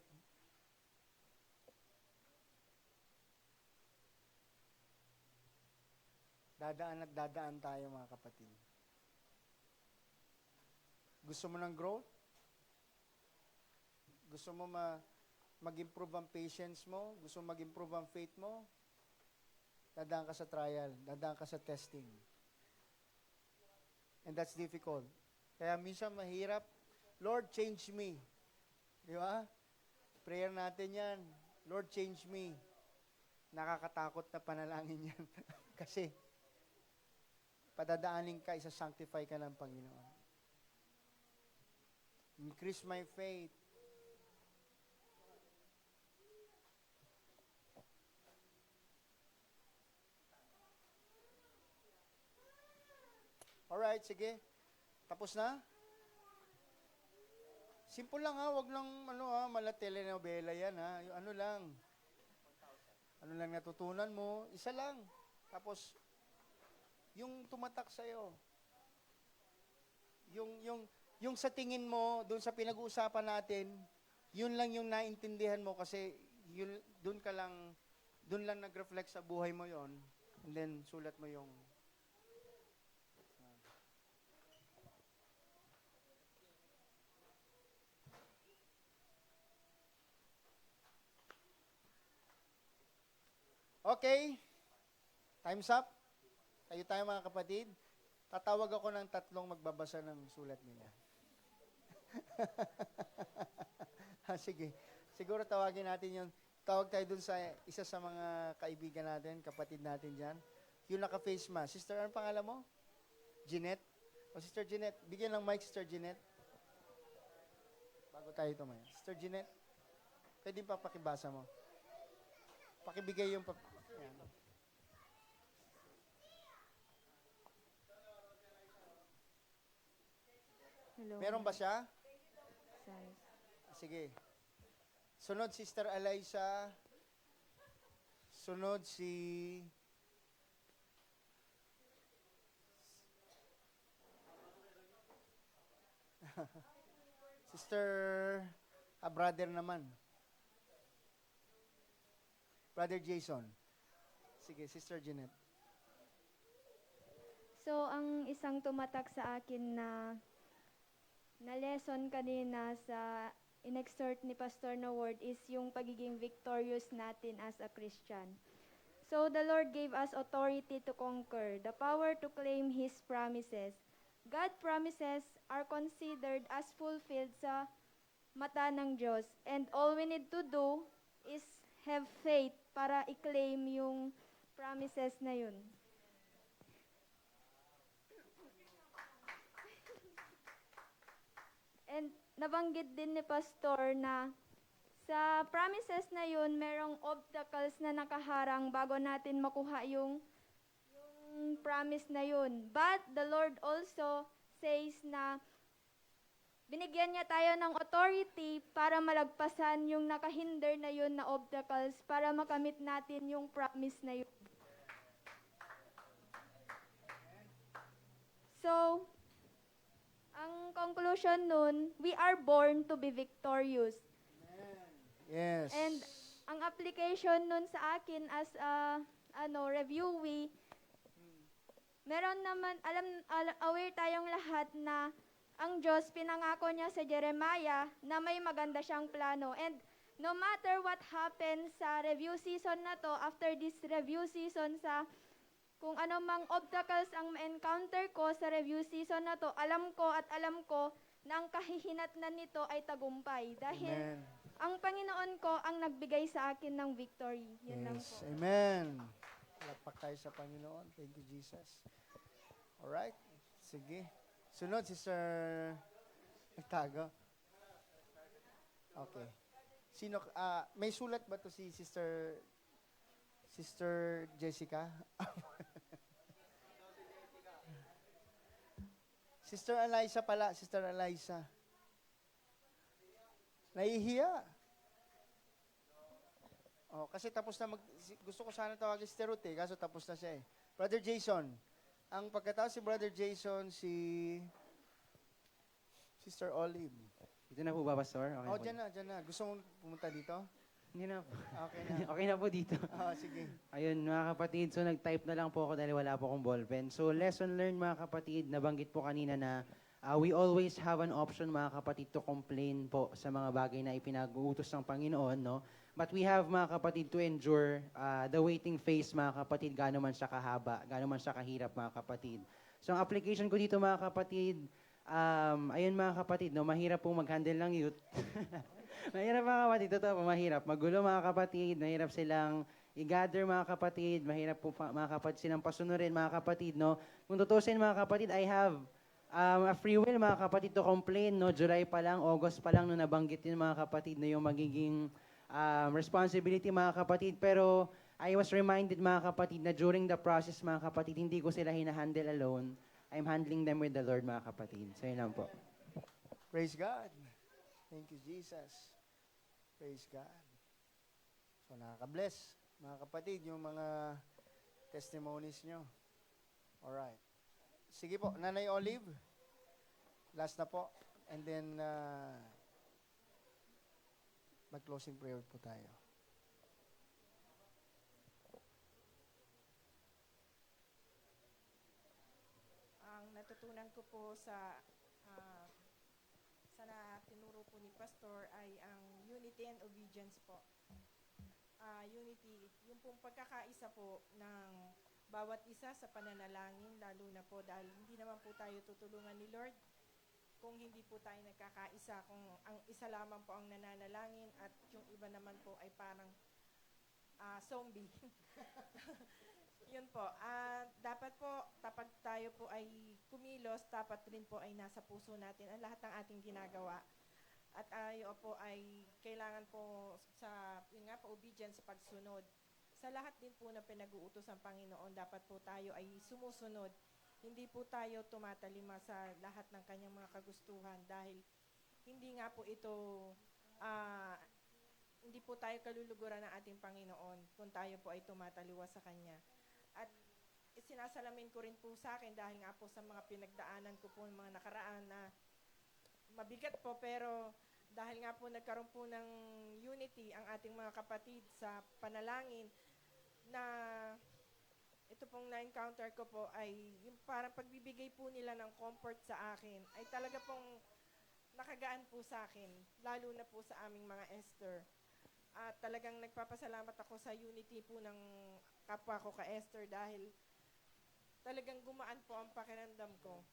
Dadaan at dadaan tayo mga kapatid. Gusto mo ng growth? Gusto mo mag-improve ang patience mo? Gusto mo mag-improve ang faith mo? Dadaan ka sa trial. Dadaan ka sa testing. And that's difficult. Kaya minsan mahirap. Lord, change me. Di ba? Prayer natin yan. Lord, change me. Nakakatakot na panalangin yan. Kasi, padadaanin ka, isa-sanctify ka ng Panginoon. Increase my faith. Alright, sige. Tapos na? Simple lang ha, wag lang mala telenovela yan ha. Yung ano lang natutunan mo, isa lang. Tapos, yung tumatak sa'yo. Yung sa tingin mo, doon sa pinag-uusapan natin, yun lang yung naintindihan mo kasi doon lang nag-reflect sa buhay mo yon. And then, sulat mo yung Okay. Time's up. Tayo mga kapatid. Tatawag ako ng 3 magbabasa ng sulat nila. Sige. Siguro tawagin natin yung tawag tayo dun sa isa sa mga kaibigan natin, kapatid natin dyan. Yung naka-face mask. Sister, ano pangalan mo? Jeanette? O Sister Jeanette, bigyan ng mic, Sister Jeanette. Bago tayo tumaya. Sister Jeanette, pwede pa pakibasa mo. Pakibigay yung Ayan.
Hello.
Meron ba siya?
Size.
Sige. Sunod, Sister Eliza. Sunod si Sister brother naman. Brother Jason. Sige, Sister Jeanette.
So, ang isang tumatak sa akin na lesson kanina sa in-exhort ni Pastor na word is yung pagiging victorious natin as a Christian. So, the Lord gave us authority to conquer, the power to claim His promises. God's promises are considered as fulfilled sa mata ng Diyos. And all we need to do is have faith para i-claim yung promises na yun. And nabanggit din ni Pastor na sa promises na yun, merong obstacles na nakaharang bago natin makuha yung promise na yun. But the Lord also says na binigyan niya tayo ng authority para malagpasan yung nakahinder na yun na obstacles para makamit natin yung promise na yun. So, ang conclusion nun, we are born to be victorious.
Yes.
And ang application nun sa akin as a reviewee, meron naman, aware tayong lahat na ang Diyos, pinangako niya sa Jeremiah na may maganda siyang plano. And no matter what happens sa review season na to, after this review season kung ano mang obstacles ang ma-encounter ko sa review season na to, alam ko na ang kahihinatnan nito ay tagumpay. Dahil
Amen.
ang Panginoon ko ang nagbigay sa akin ng victory. Yun lang po.
Amen. Palakpak tayo sa Panginoon. Thank you, Jesus. Alright. Sige. Sunod, Sister Nagtago. Okay. Sino, may sulat ba to si Sister Jessica? Sister Eliza pala, Sister Eliza. Nahihiya. Oh, kasi tapos na gusto ko sana tawagin si Ruth kaso tapos na siya eh. Brother Jason. Ang pagkatapos si Brother Jason, si Sister Olive.
Dito na po ba, Pastor? Okay
Oh,
po.
dyan na. Gusto mong pumunta dito?
Hindi na po.
Okay na.
Okay na po dito.
Oh, sige.
Ayun, mga kapatid, so nag-type na lang po ako dahil wala po akong ballpen. So, lesson learned, mga kapatid, nabanggit po kanina na we always have an option, mga kapatid, to complain po sa mga bagay na ipinag-uutos ng Panginoon, no? But we have, mga kapatid, to endure the waiting phase, mga kapatid, gaano man siya kahaba, gaano man siya kahirap, mga kapatid. So, ang application ko dito, mga kapatid, ayun, mga kapatid, no, mahirap po mag-handle ng youth. Mahirap, mga kapatid, totoo po, mahirap. Magulo, mga kapatid, mahirap silang i-gather, mga kapatid, mahirap po, mga kapatid, silang pasunurin, mga kapatid, no? Kung tutusin, mga kapatid, I have a free will, mga kapatid, to complain, no? July pa lang, August pa lang, no, nabanggit yun, mga kapatid, no, yung magiging responsibility, mga kapatid. Pero I was reminded, mga kapatid, na during the process, mga kapatid, hindi ko sila hinahandle alone. I'm handling them with the Lord, mga kapatid. So, yun lang po.
Praise God. Thank you, Jesus. Praise God. So, nakaka-bless, mga kapatid, yung mga testimonies nyo. Alright. Sige po, Nanay Olive. Last na po. And then, mag-closing prayer po tayo.
Ang natutunan ko po sa tinuro po ni Pastor ay ang unity and obedience po. Unity, yung pong pagkakaisa po ng bawat isa sa pananalangin, lalo na po dahil hindi naman po tayo tutulungan ni Lord kung hindi po tayo nagkakaisa, kung ang isa lamang po ang nananalangin at yung iba naman po ay parang zombie. Yun po. Dapat po, kapag tayo po ay kumilos, dapat rin po ay nasa puso natin ang lahat ng ating ginagawa. At tayo po ay kailangan po yun nga po, obedience, pagsunod. Sa lahat din po na pinag-uutos ng Panginoon, dapat po tayo ay sumusunod. Hindi po tayo tumatalima sa lahat ng kanyang mga kagustuhan dahil hindi nga po ito, hindi po tayo kaluluguran ng ating Panginoon kung tayo po ay tumataliwa sa Kanya. At sinasalamin ko rin po sa akin dahil nga po sa mga pinagdaanan ko po mga nakaraan na mabigat po, pero dahil nga po nagkaroon po ng unity ang ating mga kapatid sa panalangin, na ito pong na-encounter ko po ay yung parang pagbibigay po nila ng comfort sa akin ay talaga pong nakagaan po sa akin, lalo na po sa aming mga Esther. At talagang nagpapasalamat ako sa unity po ng kapwa ko ka Esther dahil talagang gumaan po ang pakiramdam ko.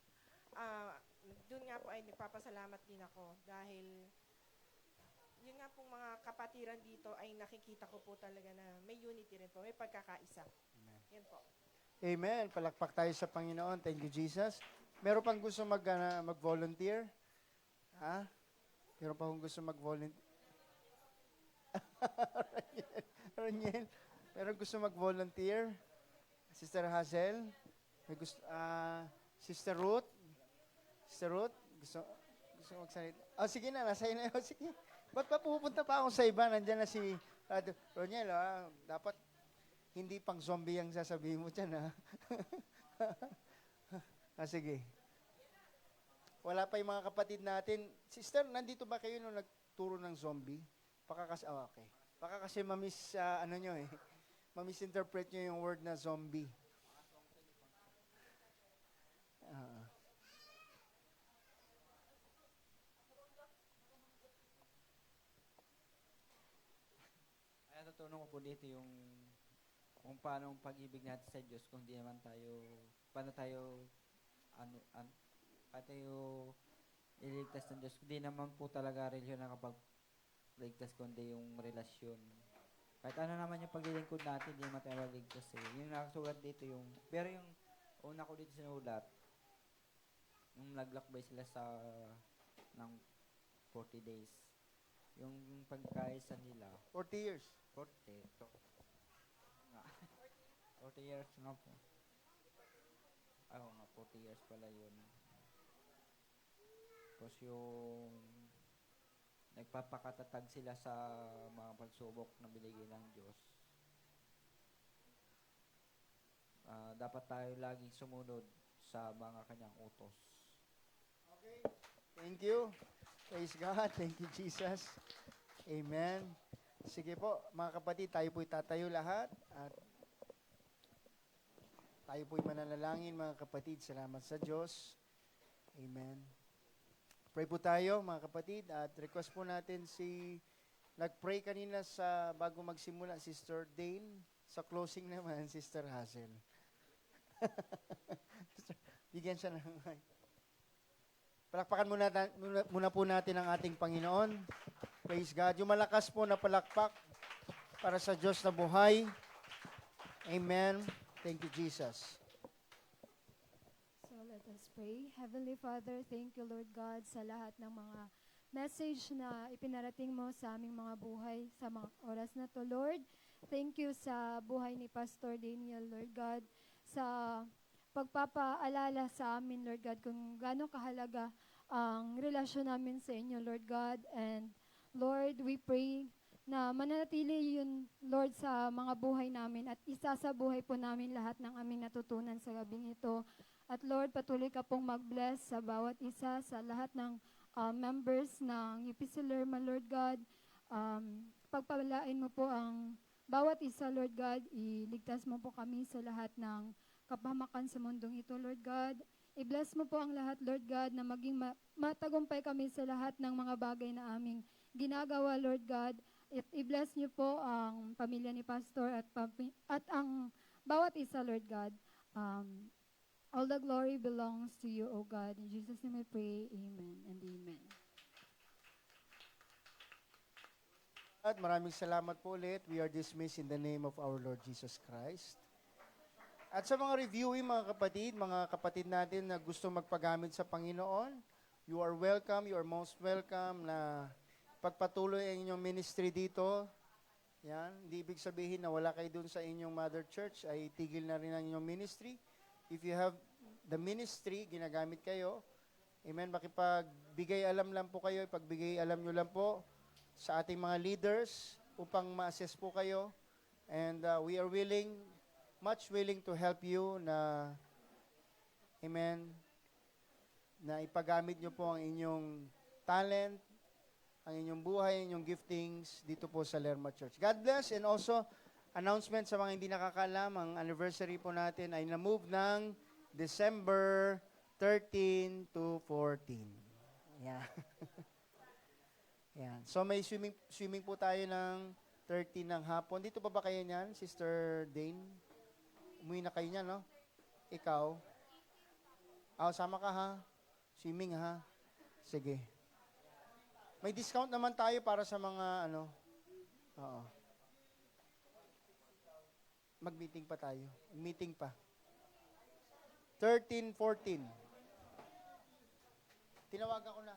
Doon nga po ay nagpapasalamat din ako dahil yun nga pong mga kapatiran dito ay nakikita ko po talaga na may unity rin po, may pagkakaisa.
Amen.
Yan po.
Amen. Palakpak tayo sa Panginoon. Thank you, Jesus. Meron pang gusto mag-volunteer? Ha? Meron pa kung gusto mag-volunteer? Roniel, meron gusto mag-volunteer? Sister Hazel? May gusto, Sister Ruth? Sister Ruth? Gusto magsalita? Sige na, nasa iyo na yun. Sige. Ba't pa pupunta pa ako sa iba? Nandiyan na si Roniel, dapat hindi pang zombie ang sasabihin mo dyan, ha? Sige. Wala pa yung mga kapatid natin. Sister, nandito ba kayo nung nagturo ng zombie? Okay. Baka kasi mamisinterpret nyo yung word na zombie.
Ay, natutunan ko po dito yung kung paano ang pag-ibig natin sa Diyos kung di naman tayo, paano tayo iligtas ng Diyos. Hindi naman po talaga relihiyon na kapag ligtas, kundi yung relasyon. Kahit ano naman yung paglilingkod natin, hindi naman tayo maligtas eh. Yung nakasulat dito pero yung una ko dito sinulat, yung naglakbay sila ng 40 days. Yung pagkaisa nila,
40 years.
40 years nga po. Nga, 40 years pala yun. Tapos yung nagpapakatatag sila sa mga pagsubok na binigay ng Diyos. Dapat tayo laging sumunod sa mga kanyang utos.
Okay. Thank you. Praise God. Thank you, Jesus. Amen. Sige po, mga kapatid, tayo po'y tatayo lahat at tayo po'y mananalangin, mga kapatid. Salamat sa Diyos. Amen. Pray po tayo, mga kapatid, at request po natin nag-pray kanina bago magsimula, Sister Dane. Sa closing naman, Sister Hazel. Bigyan siya ng mic. Palakpakan muna po natin ang ating Panginoon. Praise God. Yung malakas po na palakpak para sa Diyos na buhay. Amen. Thank you, Jesus.
So let us pray. Heavenly Father, thank you, Lord God, sa lahat ng mga message na ipinarating mo sa aming mga buhay sa mga oras na to, Lord. Thank you sa buhay ni Pastor Daniel, Lord God, sa pagpapaalala sa amin, Lord God, kung gaano kahalaga ang relasyon namin sa inyo, Lord God. And Lord, we pray na mananatili yun, Lord, sa mga buhay namin at isa sa buhay po namin lahat ng aming natutunan sa gabing ito. At Lord, patuloy ka pong mag-bless sa bawat isa, sa lahat ng members ng UPC Lerma, Lord God. Pagpalain mo po ang bawat isa, Lord God. Iligtas mo po kami sa lahat ng kapahamakan sa mundong ito, Lord God. I-bless mo po ang lahat, Lord God, na maging matagumpay kami sa lahat ng mga bagay na aming ginagawa, Lord God. I-bless niyo po ang pamilya ni Pastor at ang bawat isa, Lord God. All the glory belongs to you, O God. In Jesus' name I pray, amen and amen.
At maraming salamat po ulit. We are dismissed in the name of our Lord Jesus Christ. At sa mga reviewing, mga kapatid natin na gusto magpagamit sa Panginoon, you are welcome, you are most welcome na pagpatuloy ang inyong ministry dito. Yan, hindi ibig sabihin na wala kayo dun sa inyong mother church, ay tigil na rin ang inyong ministry. If you have the ministry, ginagamit kayo, amen, makipagbigay alam lang po kayo, ipagbigay alam nyo lang po sa ating mga leaders upang ma-assess po kayo. And we are much willing to help you na, amen, na ipagamit nyo po ang inyong talent, ang inyong buhay, inyong giftings dito po sa Lerma Church. God bless. And also, announcement sa mga hindi nakakalam, ang anniversary po natin ay na-move ng December 13 to 14. Yan. Yan. So may swimming po tayo ng 13 ng hapon. Dito pa ba kayo niyan, Sister Dane? Umuwi na kayo niyan, no? Ikaw? Sama ka ha? Swimming ha? Sige. May discount naman tayo para sa mga Oo. Mag-meeting pa tayo. Meeting pa. 13, 14. Tinawagan ko na.